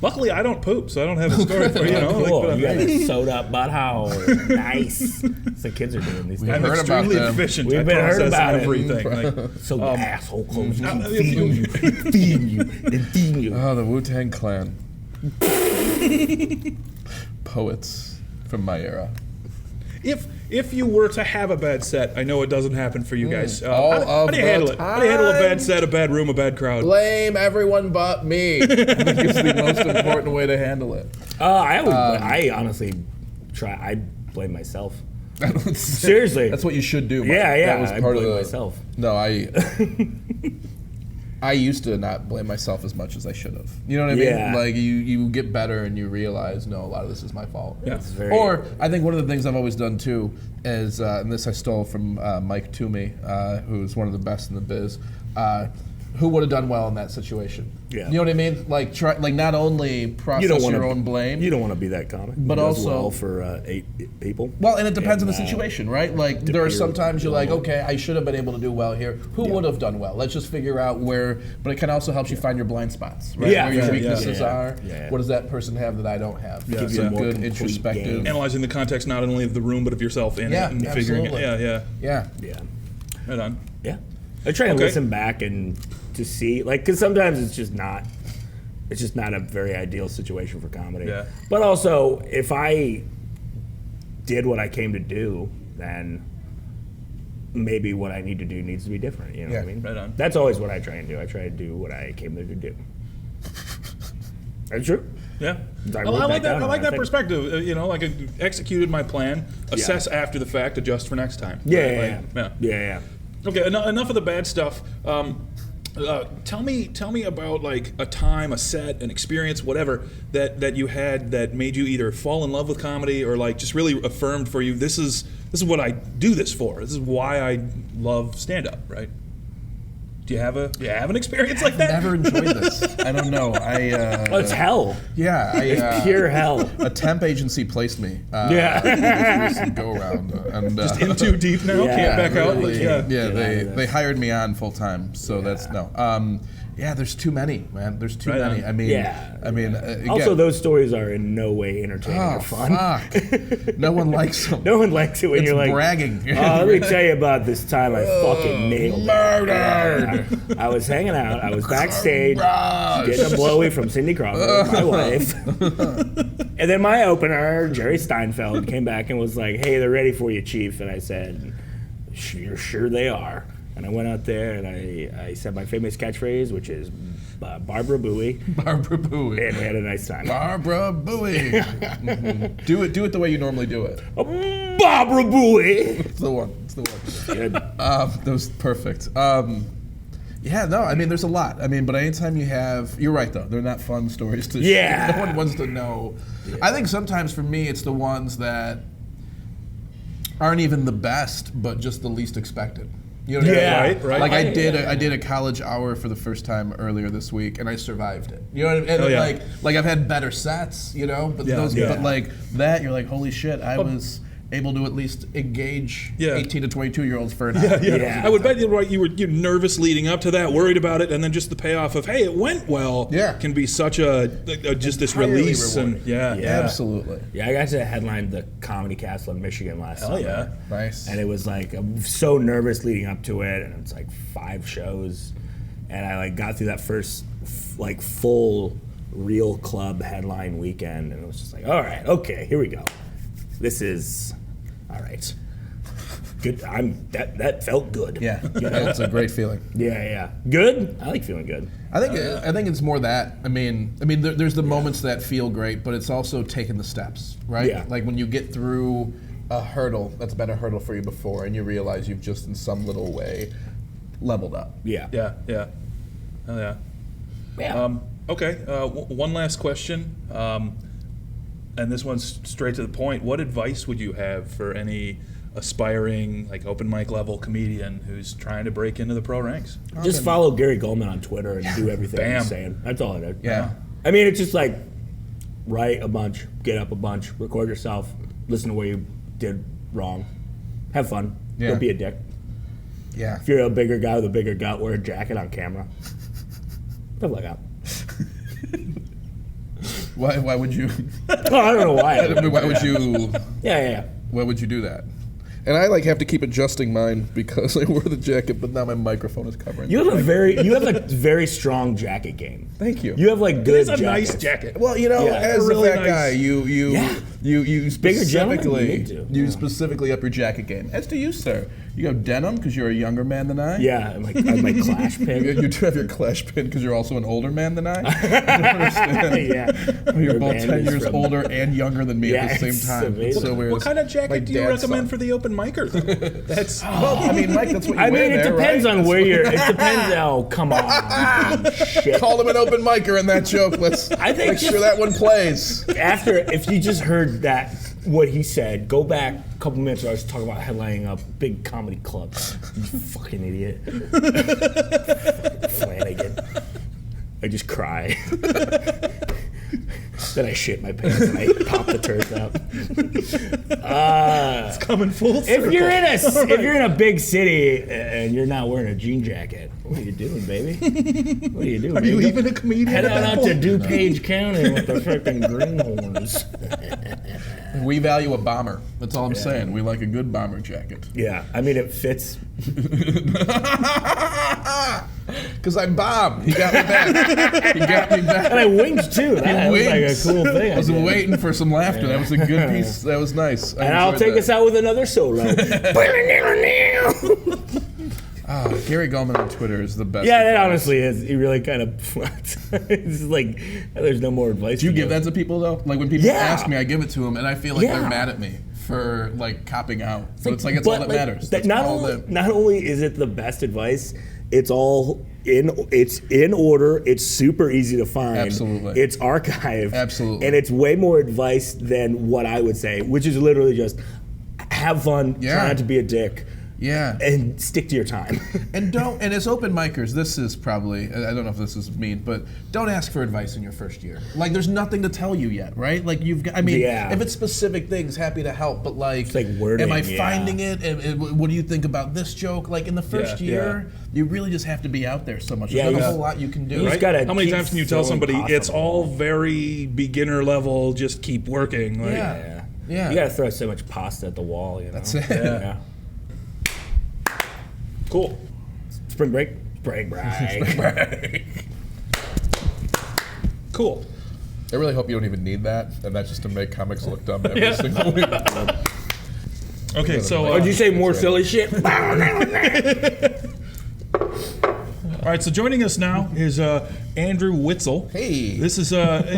Luckily, I don't poop, so I don't have a story for you. You know, Cool. like, but You got I'm, a soda butthole. Nice. That's what kids are doing these days. I'm heard about extremely them. efficient. We've I been heard process about it. everything. Like, So the asshole clothes keep if feeding you, feeding you, and feeding you. Oh, the Wu-Tang Clan. Poets from my era. if you were to have a bad set, I know it doesn't happen for you guys. All how of do you the handle it? How do you handle a bad time. set, a bad room, a bad crowd? Blame everyone but me. I think it's the most important way to handle it. I honestly try. I blame myself. Seriously. That's what you should do. Mike. Yeah. That was I part of blame the myself. No, I used to not blame myself as much as I should have. You know what I mean? Yeah. Like you get better and you realize, no, a lot of this is my fault. Yeah. Or I think one of the things I've always done too is, and this I stole from Mike Toomey, who's one of the best in the biz. Who would have done well in that situation? Yeah. You know what I mean? Like not only process your own blame. You don't want to be that comic. But Who does also- well for 8 people. Well, and it depends on the And, situation, right? Like there are sometimes you're like, okay, I should have been able to do well here. Who would have done well? Let's just figure out where. But it can also help you find your blind spots, right? Yeah, Where your yeah, weaknesses yeah. are. Yeah. What does that person have that I don't have? Yeah. Gives Yeah. you a More good complete introspective. game. Analyzing the context not only of the room but of yourself in Yeah, it and figuring it. absolutely. Yeah. Yeah. Yeah. Right on. Yeah. I try to Okay. listen back and to see, like, because sometimes it's just not a very ideal situation for comedy. Yeah. But also, if I did what I came to do, then maybe what I need to do needs to be different. You know what I mean? Right on. That's always what I try and do. I try to do what I came there to do. That's true. Yeah, I I wrote like that that. down, I like I that think. perspective. Like I executed my plan, assess after the fact, adjust for next time. Yeah. Like, Yeah. Okay, enough of the bad stuff. Tell me about like a time, a set, an experience, whatever that you had that made you either fall in love with comedy or like just really affirmed for you. This is what I do this for. This is why I love stand up. Right? Do you have an experience like that? Never enjoyed this. I don't know. Oh, it's hell. Yeah. It's pure hell. A temp agency placed me. Yeah. Some go around and Just in too deep now. Yeah, Can't back out. really, Yeah. they hired me on full time, so that's no. There's too many, man. There's too Right many. on. I mean, Yeah. again, Also, those stories are in no way entertaining oh or fun. fuck, no one likes them. No one likes it when It's you're like bragging. Let me tell you about this time I fucking nailed it. Murdered. I was hanging out. I was backstage Rush. getting a blowy from Cindy Crawford, my wife. And then my opener, Jerry Steinfeld, came back and was like, "Hey, they're ready for you, Chief." And I said, "You're sure they are." And I went out there and I said my famous catchphrase, which is Barbara Bowie, Barbara Bowie. and we had a nice time. Barbara Bowie. Mhm. Do it the way you normally do it. Barbara Bowie. It's the one. It's the one. Good. That was perfect. There's a lot. But anytime you have, you're right though. They're not fun stories to Yeah. share. No one wants to know. Yeah. I think sometimes for me, it's the ones that aren't even the best, but just the least expected. You know what Yeah. I mean? Right. Like I did a college hour for the first time earlier this week, and I survived it. You know what I mean? And Oh, yeah. like I've had better sets, but Yeah. Yeah. but like that, you're like, holy shit, I was able to at least engage 18 to 22-year-olds for an hour. Yeah. I would bet you're right. You're nervous leading up to that, worried about it, and then just the payoff of, hey, it went well. Yeah. Can be such a just this Entirely release and rewarding. Yeah. Absolutely. Yeah, I got to headline the Comedy Castle in Michigan last summer. yeah. Nice. And it was like, I'm so nervous leading up to it, and it's like 5 shows, and I like got through that first like full real club headline weekend, and it was just like, all right, okay, here we go. This is all right. Good. That felt good. Yeah, it's a great feeling. Yeah. Good. I like feeling good. I think it's more that. There's the moments that feel great, but it's also taking the steps, right? Yeah. Like when you get through a hurdle that's been a hurdle for you before, and you realize you've just in some little way leveled up. Yeah. Yeah. Oh yeah. Yeah. Okay. One last question, and this one's straight to the point. What advice would you have for any aspiring, like open mic level comedian who's trying to break into the pro ranks? Just follow Gary Goldman on Twitter and do everything Bam. he's saying. That's all I do. Yeah. I mean, it's just like write a bunch, get up a bunch, record yourself, listen to what you did wrong, have fun. Yeah. Don't be a dick. Yeah. If you're a bigger guy with a bigger gut, wear a jacket on camera. Stuff like that. Why would you? I don't know why. Why would you? Yeah. Why would you do that? And I have to keep adjusting mine because I wore the jacket, but now my microphone is covering. You have a very strong jacket game. Thank you. You have like good It's a jackets. nice jacket. Well, Yeah. as Really a fat nice. guy, you You specifically gentlemen, me too. specifically up your jacket game. As do you, sir. You have denim because you're a younger man than I. Yeah, I have my Clash pin. You do have your Clash pin because you're also an older man than I. I don't understand. Yeah. You're both man 10 is years from- older and younger than me at the Yeah, same time. it's It's so weird. What kind of My jacket do you dad's recommend son. for the open micer? That's Well, I mean, Mike, that's what you I wear mean, it there, depends right? on where you're. It depends. Oh, come on. Shit. Call him an open micer in that joke. Let's I think make sure just- that one plays. After, if you just heard that, what he said, go back a couple minutes where I was talking about headlining a big comedy club. You fucking idiot. Flannigan. I just cry. Then I shit my pants and I pop the turds out. it's coming full circle. If you're in a big city and you're not wearing a jean jacket, what are you doing, baby? What are you doing? Are you even a comedian? Head at on that out to point? DuPage County with the freaking greenhorns. We value a bomber. That's all I'm saying. We like a good bomber jacket. Yeah, I mean it fits. Because I'm Bob. He got me back. He got me back. And I winked too. That was like a winked. cool thing. I was did. waiting for some laughter. That was a good piece. That was nice. And I'll take us out with another solo. Gary Gulman on Twitter is the best. Yeah, that honestly is. He really kind of. It's like there's no more advice. Do you give that to people though? Like when people Yeah. ask me, I give it to them, and I feel like Yeah. they're mad at me for like copping out. But it's like it's all that matters. That That's not only is it the best advice, it's all it's in order. It's super easy to find. Absolutely. It's archived. Absolutely. And it's way more advice than what I would say, which is literally just have fun, Yeah. try not to be a dick, Yeah. and stick to your time. And as open micers, this is probably, I don't know if this is mean, but don't ask for advice in your first year. Like, there's nothing to tell you yet, right? Like, you've got, I mean, Yeah. if it's specific things, happy to help, but like, like wording, am I yeah. finding it? What do you think about this joke? Like, in the first Yeah, year, you really just have to be out there so much. Yeah, There's not you a just- whole lot you can do. you just Right? gotta How many keep times can you tell throwing somebody it's possible. all very beginner level, just keep working? Like, Yeah. Yeah. You gotta throw so much pasta at the wall, you know. That's it. Yeah. Cool. Spring break. Spring break. Cool. I really hope you don't even need that, and that's just to make comics look dumb every single week. Okay, so Did you say more silly shit? all right, so joining us now is Andrew Witzel. Hey. This is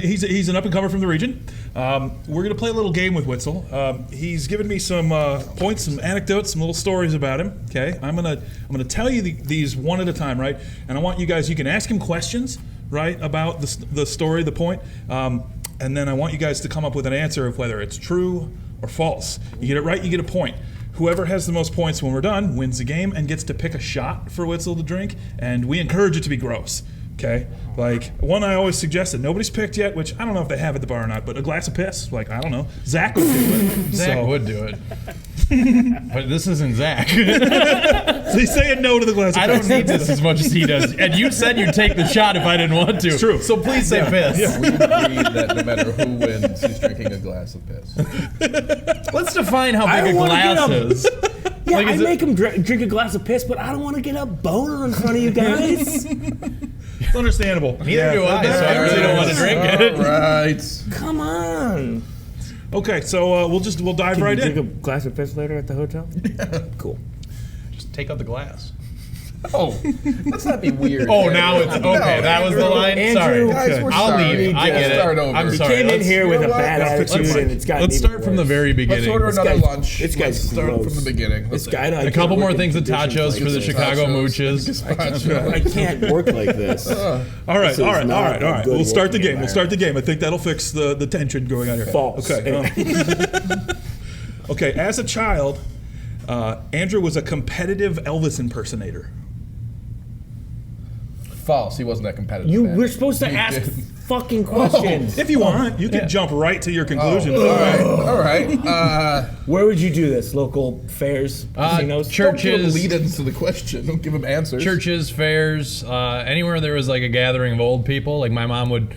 he's an up and comer from the region. We're gonna play a little game with Witzel. He's given me some points, some anecdotes, some little stories about him. Okay, I'm gonna tell you these one at a time, right? And I want you guys. You can ask him questions, right, about the story, the point, and then I want you guys to come up with an answer of whether it's true or false. You get it right, you get a point. Whoever has the most points when we're done wins the game and gets to pick a shot for Witzel to drink, and we encourage it to be gross. Okay? Like, one I always suggested, nobody's picked yet, which I don't know if they have at the bar or not, but a glass of piss, like, I don't know. Zach would do it. Zach So- would do it. But this isn't Zach. So he's saying no to the glass of I piss. don't need this as much as he does. And you said you'd take the shot if I didn't want to. It's true. So please say piss. We agreed that no matter who wins, he's drinking a glass of piss. Let's define how I big a don't wanna glass get is. Yeah, Like, I is it- make him drink a glass of piss, but I don't want to get a boner in front of you guys. It's understandable. Neither do I, so I really don't want to drink it. All right. Come on. Okay, so we'll dive Can right you drink in. a glass of piss later at the hotel? Cool. Just take out the glass. Oh, let's not be weird. Oh, man. now it's okay. No, that was the line. Andrew, Sorry. Guys, we're I'll sorry. leave. I get it. Start over. I'm He sorry. came in here with a you know what? bad Let's attitude, fix and it's gotten Let's even start from the worse. very Let's beginning. order another guy's- lunch. this guy's Let's start gross. from the beginning. This Let's guy, I A can't couple work more in things of conditions tachos like for the this. Chicago Tachos. mooches. I can't work like this. All right, This all is right, not all right, a all right. good We'll start the working game. We'll start the game. I think that'll fix the tension going on here. False. Okay. Okay, as a child, Andrew was a competitive Elvis impersonator. False. He wasn't that competitive. You man. we're supposed to ask fucking questions. If you want, you can jump right to your conclusion. All right. All right. Where would you do this? Local fairs, casinos? Don't give him Churches, lead-ins to the question. Don't give him answers. churches, fairs, anywhere there was like a gathering of old people. Like my mom would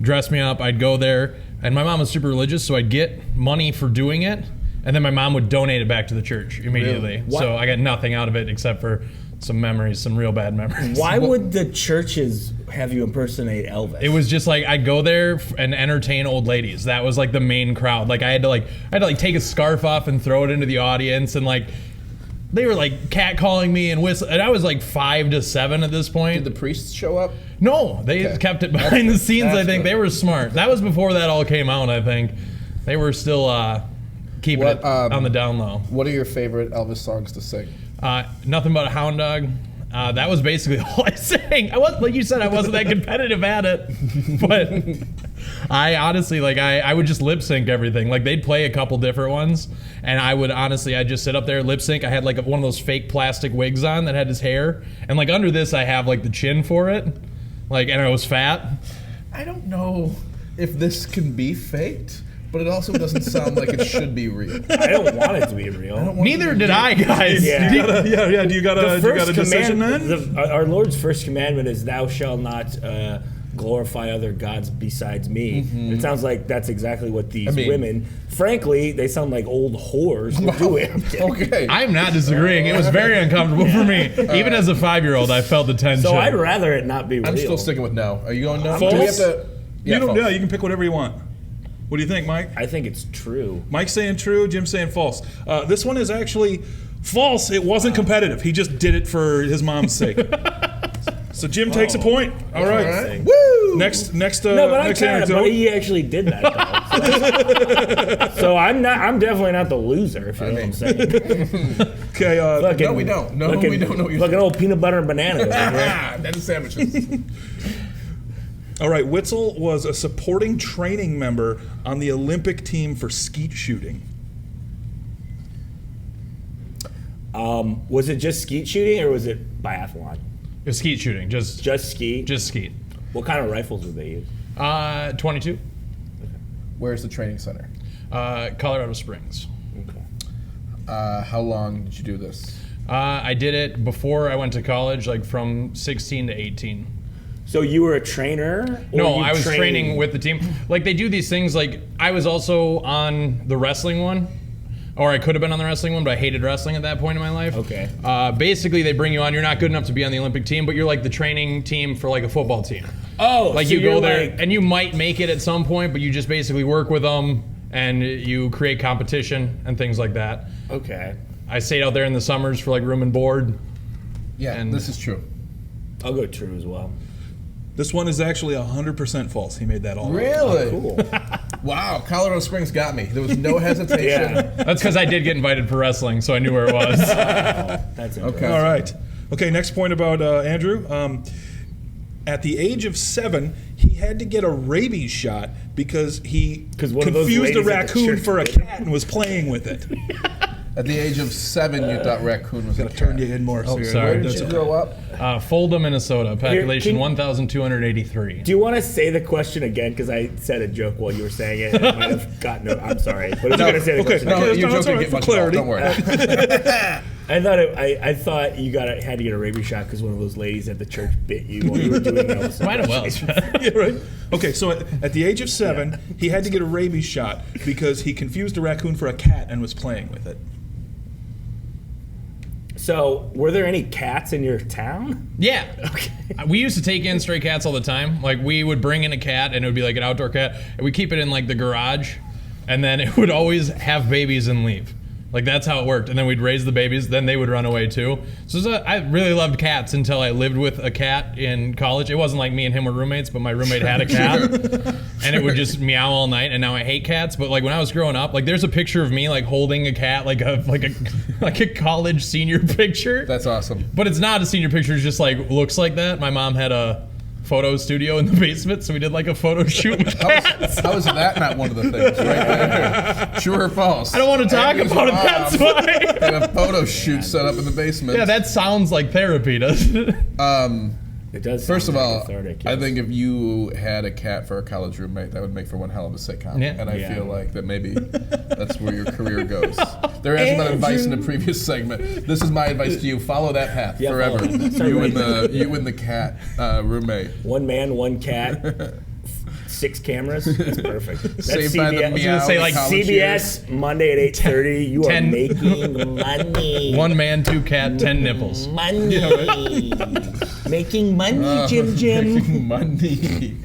dress me up. I'd go there, and my mom was super religious, so I'd get money for doing it, and then my mom would donate it back to the church immediately. What? So I got nothing out of it except for some memories, some real bad memories. Why would the churches have you impersonate Elvis? It was just like I'd go there and entertain old ladies. That was like the main crowd. Like I had to take a scarf off and throw it into the audience, and like they were like catcalling me and whistle. And I was like 5 to 7 at this point. Did the priests show up? No, they kept it behind the scenes. I think good. they were smart. That was before that all came out. I think they were still keeping it on the down low. What are your favorite Elvis songs to sing? Nothing But a Hound Dog. That was basically all I sang. Like you said, I wasn't that competitive at it, but I honestly I would just lip sync everything. Like they'd play a couple different ones, and I'd just sit up there lip sync. I had like one of those fake plastic wigs on that had his hair, and like under this I have like the chin for it, and I was fat. I don't know if this can be faked, but it also doesn't sound like it should be real. I don't want it to be real. Neither did I, guys. Yeah. Do you got a decision then? Our Lord's first commandment is, "Thou shalt not glorify other gods besides me." Mm-hmm. It sounds like that's exactly what these women. Frankly, they sound like old whores who do it. Okay. I'm not disagreeing. It was very uncomfortable for me. Even as a 5-year-old, I felt the tension. So I'd rather it not be real. I'm still sticking with no. Are you going no? False? Do we have to? You false. can pick whatever you want. What do you think, Mike? I think it's true. Mike's saying true, Jim's saying false. This one is actually false. It wasn't competitive. He just did it for his mom's sake. So Jim takes a point. All right. Woo! Next. No, but I'm next kind of. But anecdote. he actually did that. Though. So I'm not. I'm definitely not the loser. If you know what I'm saying. Okay. No, we don't. No, we don't know what you're Like an old peanut butter and banana. Over here. That is sandwiches. All right. Witzel was a supporting training member on the Olympic team for skeet shooting. Was it just skeet shooting or was it biathlon? It was skeet shooting, just skeet. Just skeet. What kind of rifles would they use? 22. Where's the training center? Colorado Springs. Okay. How long did you do this? I did it before I went to college, like from 16 to 18. So you were a trainer? Or No, you I was trained- training with the team. Like they do these things. Like I was also on the wrestling one, or I could have been on the wrestling one, but I hated wrestling at that point in my life. Okay. Basically, they bring you on. You're not good enough to be on the Olympic team, but you're like the training team for like a football team. Oh, Like so you go you're there, like- and you might make it at some point, but you just basically work with them, and you create competition and things like that. Okay. I stayed out there in the summers for like room and board. Yeah, And- this is true. I'll go true as well. This one is actually 100% false. He made that all up. Really? Cool. Wow, Colorado Springs got me. There was no hesitation. Yeah. That's because I did get invited for wrestling, so I knew where it was. That's interesting. Okay. All right. Okay, next point about Andrew. At the age of 7, he had to get a rabies shot because he 'Cause one of those confused a ladies at the raccoon church- for a cat and was playing with it. At the age of 7, you thought raccoon was a Gotta turn cat. you in more. so you're- sorry. Where did that's you okay. grow up? Fulda, Minnesota, population can- 1,283. Do you want to say the question again? Because I said a joke while you were saying it. And I might have gotten it. I'm sorry. But if you're going to say the okay. question No, Okay, your that's joke all didn't right, get for much at all. clarity. Don't worry. I thought you had to get a rabies shot because one of those ladies at the church bit you while you were doing those. Might have well. Yeah, right. Okay, so at the age of 7, he had to get a rabies shot because he confused a raccoon for a cat and was playing with it. So, were there any cats in your town? Yeah. Okay. We used to take in stray cats all the time. Like we would bring in a cat, and it would be like an outdoor cat, and we keep it in like the garage, and then it would always have babies and leave. Like that's how it worked. And then we'd raise the babies, then they would run away too. So I really loved cats until I lived with a cat in college. It wasn't like me and him were roommates, but my roommate had a cat, and it would just meow all night. And now I hate cats. But like when I was growing up, like there's a picture of me like holding a cat, like a college senior picture. That's awesome. But it's not a senior picture. It's just like looks like that. My mom had a photo studio in the basement, so we did like a photo shoot with cats. How is that not one of the things? Right there. True or false? I don't want to talk about it. That's why. Had a photo shoot set up in the basement. Yeah, that sounds like therapy, doesn't it? It does. First of sound all, cathartic, I yes. think if you had a cat for a college roommate, that would make for one hell of a sitcom. Yeah. And I Yeah. feel like that maybe that's where your career goes. There hasn't been advice in the previous segment. This is my advice to you: follow that path Yeah, forever. follow it. Start You right and the cat roommate. One man, one cat. 6 cameras. That's perfect. That's Saved by the CBS. Meow. say, like, college CBS Monday at 8:30. You are 10 making money. 1 man, 2 cat, 10 nipples. Money. Making money, Jim. Money.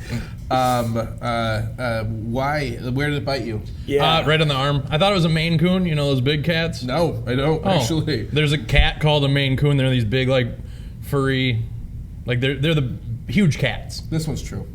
Why? Where did it bite you? Yeah. Right on the arm. I thought it was a Maine Coon. You know those big cats? No, I don't Oh, actually. There's a cat called a Maine Coon. They're these big, like, furry, like they're the huge cats. This one's true.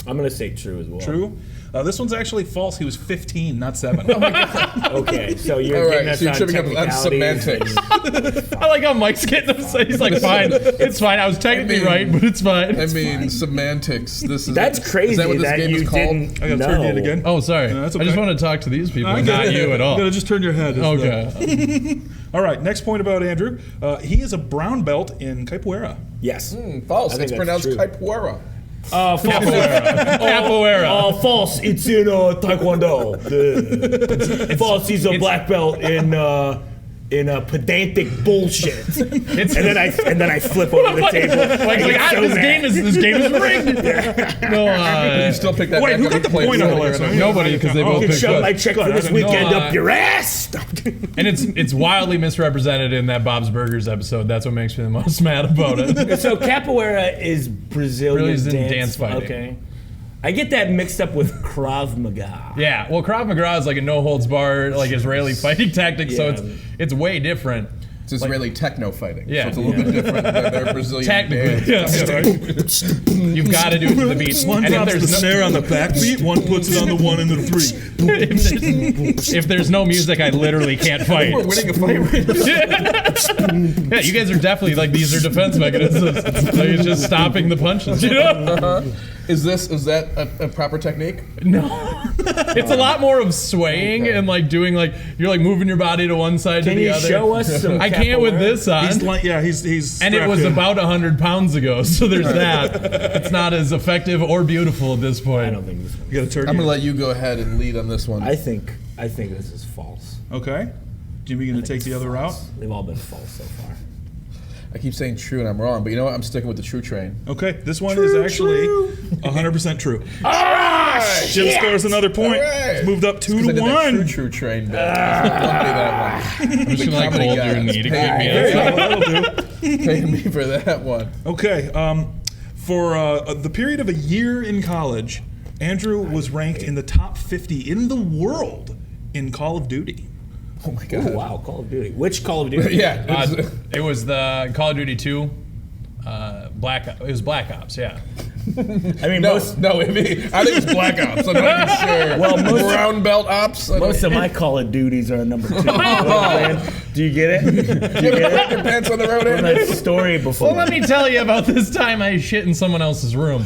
I'm gonna say true as well. True. This one's actually false. He was 15, not 7. Okay, so you're All getting right, us so you're on tripping up on technicalities. semantics. I like how Mike's getting upset. He's like, fine, it's fine. I was technically right, but it's fine. I mean, semantics. This is That's crazy Is that what this game you is called? didn't I gotta know. turn it again. Oh, sorry. No, that's I just okay. want to talk to these people, I not got it. you at all. You gotta just turn your head. Okay. All right, next point about Andrew. He is a brown belt in capoeira. Yes. False. I think It's that's pronounced true. capoeira. False. Capoeira. False. It's in Taekwondo. False. He's a black belt in pedantic bullshit. and then I flip over the table. Like, I get so this mad. game is rigged. No, You still pick that Wait, back who up got and the play point it on the forward. last one? Nobody, because they both You can picked shove my good. check for this No, weekend I- up your ass. And it's wildly misrepresented in that Bob's Burgers episode. That's what makes me the most mad about it. So capoeira is Brazilian Brazilian dance. dance fighting. Okay. I get that mixed up with Krav Maga. Yeah, well, Krav Maga is like a no holds barred, like Israeli fighting tactic, so Yeah. it's way different. It's Israeli techno fighting. Yeah. So it's a little bit different than their Brazilian Technically, dance. you've got to do it to the beat. One And if drops the there's no- snare on the back beat, one puts it on the 1 and the 3. if there's no music, I literally can't fight. We're winning a fight right now. Yeah, you guys are definitely like these are defense mechanisms. Like it's just stopping the punches. You know? Is that a proper technique? No, it's a lot more of swaying and like doing like you're like moving your body to one side Can to the you other. show us some I can't with capoeira? this on. He's like, yeah, he's And it was strapped in. about 100 pounds ago, so there's that. It's not as effective or beautiful at this point. I don't think this one. You got a turkey. I'm gonna let you go ahead and lead on this one. I think this is false. Okay. Jimmy gonna take the other route? They've all been false so far. I keep saying true and I'm wrong, but you know what? I'm sticking with the true train. Okay, this one is actually 100% true. Jim scores another point. All right. It's moved up 2 'Cause I to did that 1. true train bit. that one. I'm just gonna like comedy hold guy. your knee to keep me There you up. go, that'll do. Pay me for that one. Okay, for the period of a year in college, Andrew was ranked in the top 50 in the world in Call of Duty. Oh my Oh god. wow, Call of Duty. Which Call of Duty? Yeah. It was the Call of Duty 2. It was Black Ops, yeah. I mean, No, most I think it's Black Ops. I'm not even sure. Well, most- Brown Belt Ops. of my Call of Duties are number 2. You know what I'm saying? Do you get it? Do you You get ever it? put your pants on the road, From Andrew? that story before. Well, let me tell you about this time I shit in someone else's room.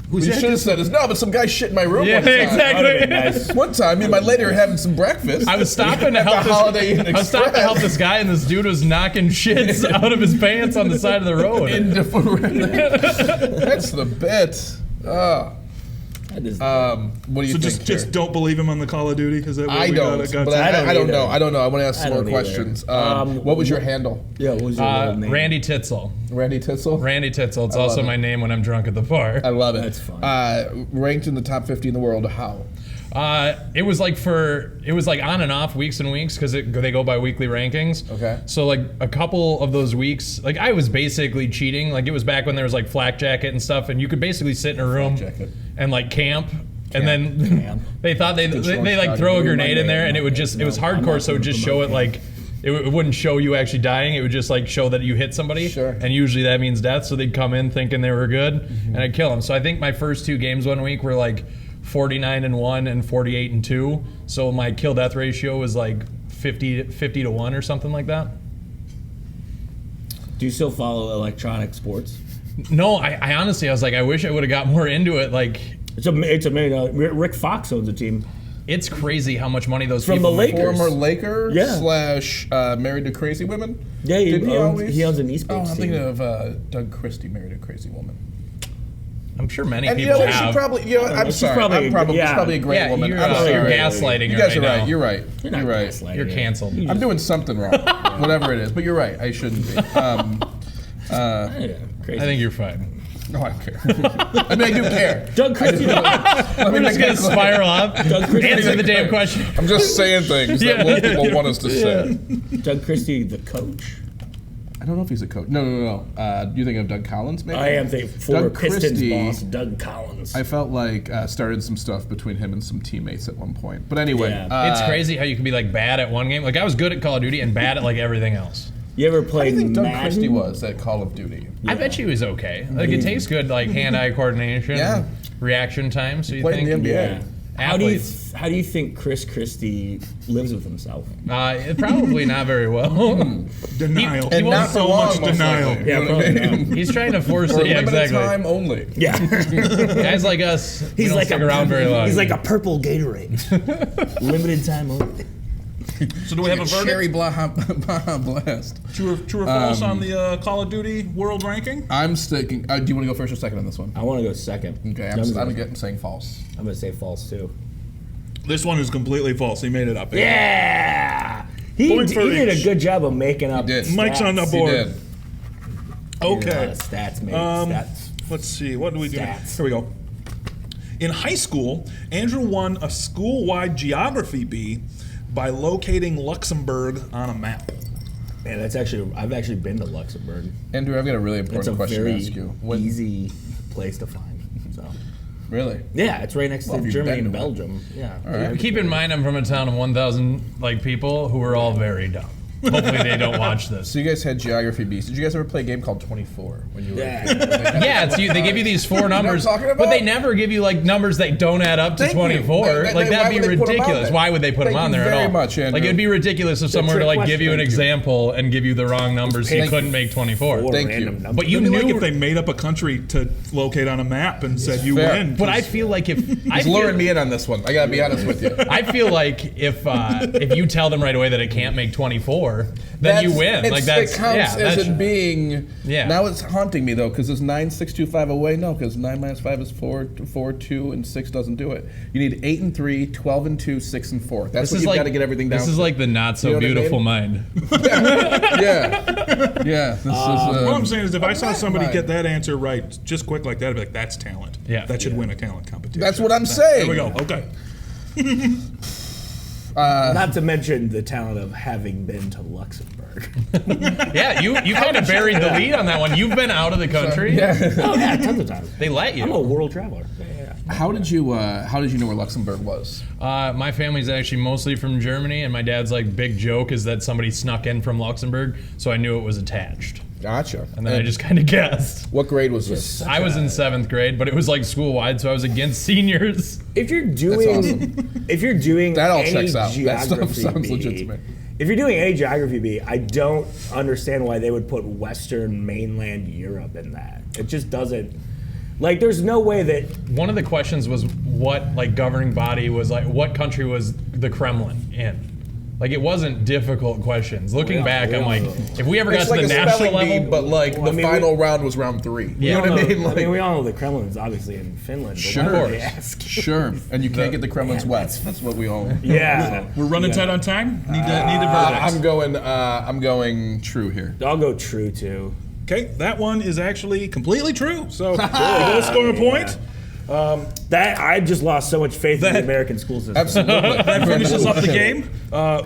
We should have said this. No, but some guy shit in my room Yeah, one time. exactly. Nice. One time, me and my lady were having some breakfast. I was stopping to At the help Holiday Inn this. I was stopping to help this guy, and this dude was knocking shits out of his pants on the side of the road. That's the bit. That is- What do you So think? just don't believe him on the Call of Duty? Is that what I we don't. got But to? I don't I don't either. know. I don't know. I want to ask I some more don't either. questions. What was your handle? yeah, what was your little name? Randy Titzel. Randy Titzel? Randy Titzel. It's I love also it. my name when I'm drunk at the bar. I love it. That's fun. Ranked in the top 50 in the world. How? It was like on and off weeks and weeks because they go by weekly rankings. Okay. So like a couple of those weeks, like I was basically cheating. Like it was back when there was like flak jacket and stuff, and you could basically sit in a room jacket. and like camp. And then Camp. they thought they like throw a grenade in there, and it would just it was hardcore, so it would just show it like it wouldn't show you actually dying. It would just like show that you hit somebody, Sure. and usually that means death. So they'd come in thinking they were good, and I'd kill them. So I think my first 2 games one week were like 49-1 and 48-2. So my kill death ratio was like 50 to 1 or something like that. Do you still follow electronic sports? No, I honestly I was like I wish I would have got more into it. Like It's amazing. Rick Fox owns a team. it's crazy how much money those From people the make. Lakers. Former Laker Yeah. / married to crazy women? Yeah, he Didn't owns- he owns an East Oh, Coast I'm team. thinking of Doug Christie married a crazy woman. I'm sure many And you people know, she have. probably, you know, I'm She's sorry. probably- She's probably yeah. a great Yeah, woman. you're, I'm sorry. you're gaslighting You her guys are right right. now. You're right. You're not right. gaslighting You're her. canceled. I'm doing something wrong, whatever it is. But you're right. I shouldn't be. Yeah, crazy. I think you're fine. No, I don't care. I mean, I do care. Doug Christie. We're just gonna spiral up. Answer the damn question. I'm just saying things that most people want us to say. Doug Christie, the coach. I don't know if he's a coach. No. You think of Doug Collins, maybe? I am thinking former Doug Pistons Christie, boss, Doug Collins. I felt like started some stuff between him and some teammates at one point. But anyway. Yeah. It's crazy how you can be like bad at one game. Like I was good at Call of Duty and bad at like everything else. You ever I played think Doug Madden? Christie was at Call of Duty. I bet he was okay. Like it takes good like hand-eye coordination, Yeah. reaction time. So you Played think in the NBA. Yeah. How do you athletes? how do you think Chris Christie lives with himself? Probably not very well. Denial. He And not so for long, much most denial. likely. Yeah, You know what I probably mean? He's trying to force For a it. Yeah, limited exactly. time only. Yeah. Guys like us, we don't stick around very long. He's like a purple Gatorade. Limited time only. So do we have a Cherry verdict? Baja Blast. True or false on the Call of Duty world ranking? I'm sticking. Do you want to go first or second on this one? I want to go second. Okay, I'm saying false. I'm gonna say false too. This one is completely false. He made it up. Yeah. He Point for did a each. good job of making up. did. Stats. Mike's on the He board. did. He did a lot Okay. of stats, mate. Stats. Let's see. What do we do? Stats. Here we go. In high school, Andrew won a school-wide geography bee by locating Luxembourg on a map. Man, I've actually been to Luxembourg. Andrew, I've got a really It's a important question very to ask you. easy place to find. So Really? yeah, it's right next Well, to you've Germany been and to it. Belgium. Yeah. All right. Keep in mind, I'm from a town of 1,000 like people who are all very dumb. Hopefully, they don't watch this. So you guys had geography bees. Did you guys ever play a game called 24 when you were? Yeah. Yeah, it's you. They give you these four numbers, talking about? but they never give you like numbers that don't add up to Thank you. 24. Why Like that'd be would they put 'em on ridiculous. there? Why would they put them Thank on you there at very all? much, Andrew. Like it'd be ridiculous if someone were to trick like give you an question. example and give you the wrong numbers so you Pick couldn't make 24. Four Thank you. random numbers. But you It'd be like knew. if they made up a country to locate on a map and said you fair. win. But I feel like if I He's feel, luring me in on this one. I gotta be honest with you. I feel like if you tell them right away that it can't make 24, then you win. Like that's it counts yeah. as That's, it being. Yeah. Now it's haunting me though, because is 9, 6, 2, 5 away? No, because 9 minus 5 is 4, 2, and 6 doesn't do it. You need 8 and 3, 12 and 2, 6 and 4. That's this what is you've like got to get everything down. This is to. like the not so You know what I beautiful mean? mind. Yeah. This is. What I'm saying is, if I saw not somebody mine. get that answer right just quick like that, I'd be like, "That's talent. Yeah. that should win a talent competition." That's what I'm saying. There we go. Okay. Not to mention the talent of having been to Luxembourg. Yeah, you kind of buried the lead on that one. You've been out of the country. Oh yeah, tons of times. They let you. I'm a world traveler. Yeah. How did you know where Luxembourg was? My family's actually mostly from Germany, and my dad's like big joke is that somebody snuck in from Luxembourg, so I knew it was attached. Gotcha. And then I just kind of guessed. What grade was this? I was in 7th grade, but it was like school wide, so I was against seniors. If you're doing, if you're doing That all any checks out. That stuff geography sounds bee, legit to me. If you're doing any geography bee, I don't understand why they would put Western mainland Europe in that. It just doesn't. Like, there's no way that. One of the questions was what like governing body was like, what country was the Kremlin in? Like it wasn't difficult questions. Looking back, I'm like, if we ever got It's to like the a national spelling bee, level, but like Well, the I mean, final round was round 3. Yeah. You know what I mean? Like, we all know the Kremlin's obviously in Finland. But Sure. why Of would they course. ask? sure. And you can't get the Kremlin's west. That's what we all. Yeah. We're running tight on time. Need a verdict. I'm going true here. I'll go true too. Okay, that one is actually completely true. So we both score a point. That I just lost so much faith in the American school system. Absolutely. That finishes up the game.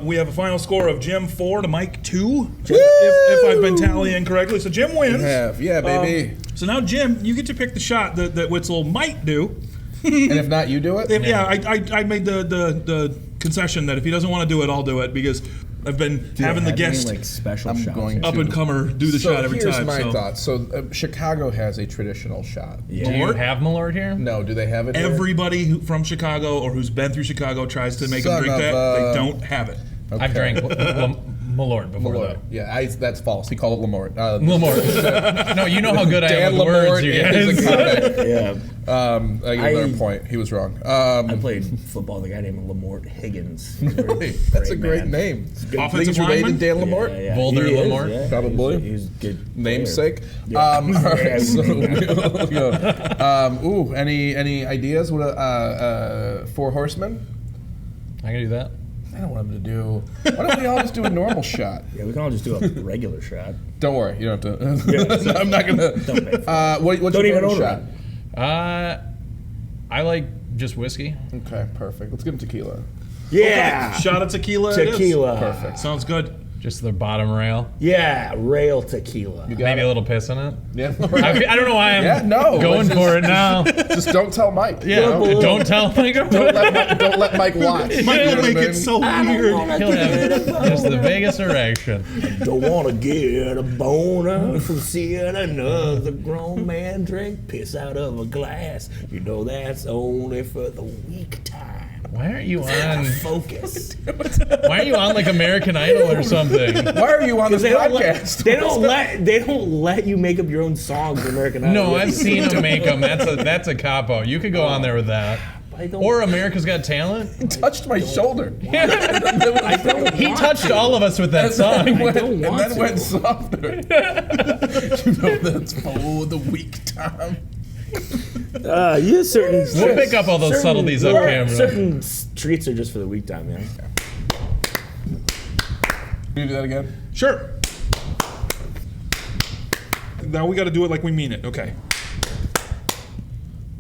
We have a final score of Jim 4 to Mike 2, if I've been tallying correctly. So Jim wins. Yeah, baby. So now, Jim, you get to pick the shot that Witzel might do. And if not, you do it. I made the concession that if he doesn't want to do it, I'll do it because I've been having the guest like special I'm shots. going up and comer do the shot every here's time. my so. thought. So Chicago has a traditional shot. do you Malort? have Malort here? No, do they have it? here? Everybody from Chicago or who's been through Chicago tries to make Son them drink of that. a- They don't have it. Okay. I've drank Malort before Malort. though. Yeah, that's false. He called it Lamort. Lamort. No, you know how good I Dan am with Lamort words, you is a guys. comic. Yeah. I get another point. He was wrong. I played football with a guy named Lamort Higgins. Really? That's a great man. name. Offensive Think he's related lineman? to Dan Lamort? Yeah. Boulder He is, Lamort? yeah. Probably. He's a good Namesake. Yeah. All right. Yeah. So, we'll go. Any ideas? What 4 horsemen? I can do that. I don't want him to do. Why don't we all just do a normal shot? Yeah, we can all just do a regular shot. Don't worry, you don't have to. No, I'm not gonna. Don't pay for it. What's Don't your even normal order shot? I like just whiskey. Okay, perfect. Let's get him tequila. Yeah. Shot of tequila. it is. Tequila. Perfect. Sounds good. Just the bottom rail. Yeah, rail tequila. You got Maybe it. a little piss in it. Yeah. I don't know why I'm Yeah, no, going let's for it now. Just don't tell Mike. Yeah, don't tell Mike. Don't let Mike watch. Mike You know will what I make mean? it so I don't weird. wanna He'll get have a just the biggest erection. Don't want to get a boner from seeing another grown man drink piss out of a glass. You know that's only for the weak time. Why aren't you on? Focus. Why aren't you on like American Idol or something? Why are you on this They don't, podcast? they don't let you make up your own songs, American Idol. No, I've seen him make them. That's a cop out. You could go on there with that. I don't, Or America's Got Talent. Touched my shoulder. I don't He want touched to. all of us with that song. don't And want then to. went softer. You know that's for the weak time. You certain. We'll pick up all those subtleties up camera. Certain treats are just for the weak time, man. Can you do that again? Sure. Now we got to do it like we mean it. Okay.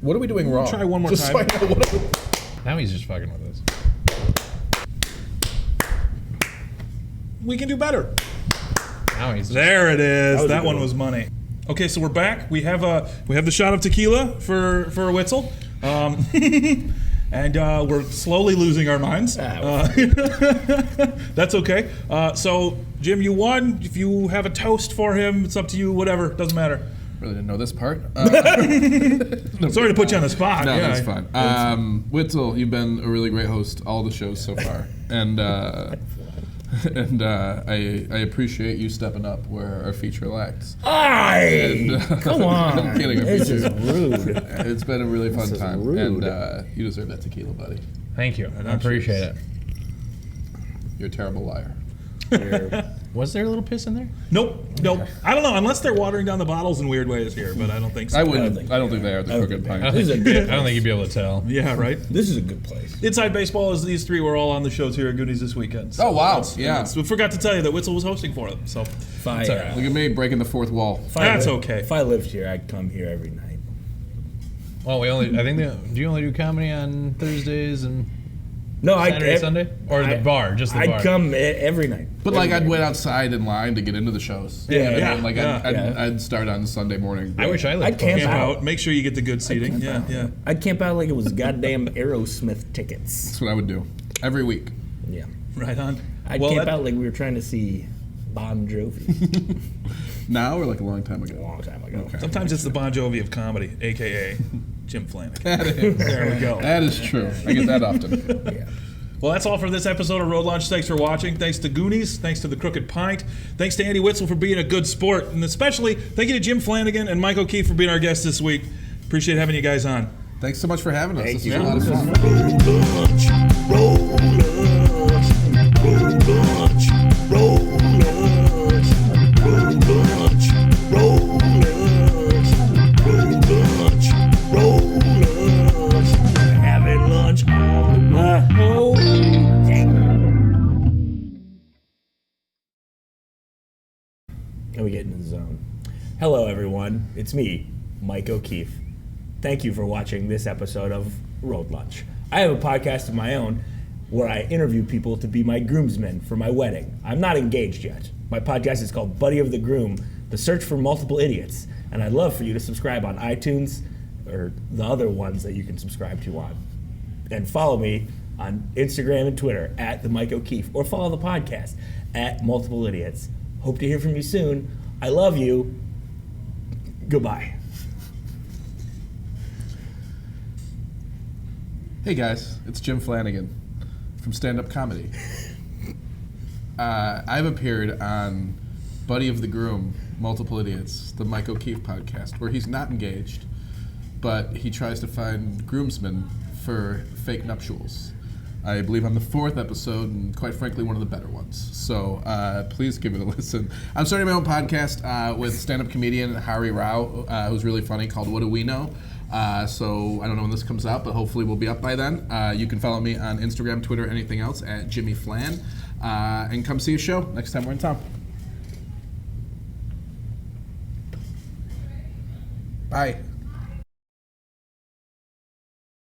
What are we doing wrong? Try one more Just time. So I know what Now he's just fucking with us. We can do better. Now he's just, There it is. was a That good one one. was money. Okay, so we're back. We have the shot of tequila for Witzel, and we're slowly losing our minds. That's okay. So Jim, you won. If you have a toast for him, it's up to you. Whatever, doesn't matter. really didn't know this part. Sorry to put you on the spot. No, Yeah, that's fine. Witzel, you've been a really great host all the shows so far, and I appreciate you stepping up where our feature lacks. Come on. I'm kidding. I This is appreciate it. rude. It's been a really fun is time, rude. and you deserve that tequila, buddy. Thank you. I appreciate it. You're a terrible liar. Was there a little piss in there? Nope. I don't know, unless they're watering down the bottles in weird ways here, but I don't think so. I don't think they are the crooked I pint. don't This is a think good you'd be able to tell. Yeah, right. This is a good place. Inside Baseball is these three. We're all on the shows here at Goonies this weekend. So Oh, wow. that's- Yeah. that's- we forgot to tell you that Witzel was hosting for them. So Fire. Look at me breaking the fourth wall. that's okay. If I lived here, I'd come here every night. Well, do you only do comedy on Thursdays and No, Saturday, Sunday? Or the bar, just the bar? I'd come every night. But like, Every I'd night. wait outside in line to get into the shows. Yeah, And yeah, then, like, yeah. I'd start on Sunday morning. I wish I lived I'd camp Camp out. out. Make sure you get the good seating. Yeah, yeah. I'd camp out like it was goddamn Aerosmith tickets. That's what I would do every week. Yeah. Right on. I'd Well, camp that- out like we were trying to see Bon Jovi Now or like a long time a ago. long time ago. Sometimes it's the Bon Jovi of comedy, a.k.a. Jim Flannigan. That is, There we go. that is true. I get that often. Yeah. Well, that's all for this episode of Road Launch. Thanks for watching. Thanks to Goonies. Thanks to the Crooked Pint. Thanks to Andy Witzel for being a good sport. And especially, thank you to Jim Flannigan and Mike O'Keefe for being our guests this week. Appreciate having you guys on. Thanks so much for having us. Thank This you. was a lot of fun. Having lunch on the road. Can we get in the zone? Hello, everyone. It's me, Mike O'Keefe. Thank you for watching this episode of Road Lunch. I have a podcast of my own where I interview people to be my groomsmen for my wedding. I'm not engaged yet. My podcast is called Buddy of the Groom, The Search for Multiple Idiots. And I'd love for you to subscribe on iTunes or the other ones that you can subscribe to on. And follow me on Instagram and Twitter at the Mike O'Keefe, or follow the podcast at Multiple Idiots. Hope to hear from you soon. I love you. Goodbye. Hey guys, it's Jim Flannigan from Stand Up Comedy. I've appeared on Buddy of the Groom, Multiple Idiots, the Mike O'Keefe podcast, where he's not engaged, but he tries to find groomsmen for fake nuptials. I believe I'm the 4th episode, and quite frankly, one of the better ones. So please give it a listen. I'm starting my own podcast with stand-up comedian Hari Rao, who's really funny, called What Do We Know? So I don't know when this comes out, but hopefully we'll be up by then. You can follow me on Instagram, Twitter, anything else at Jimmy Flan. And come see a show next time we're in town. Bye.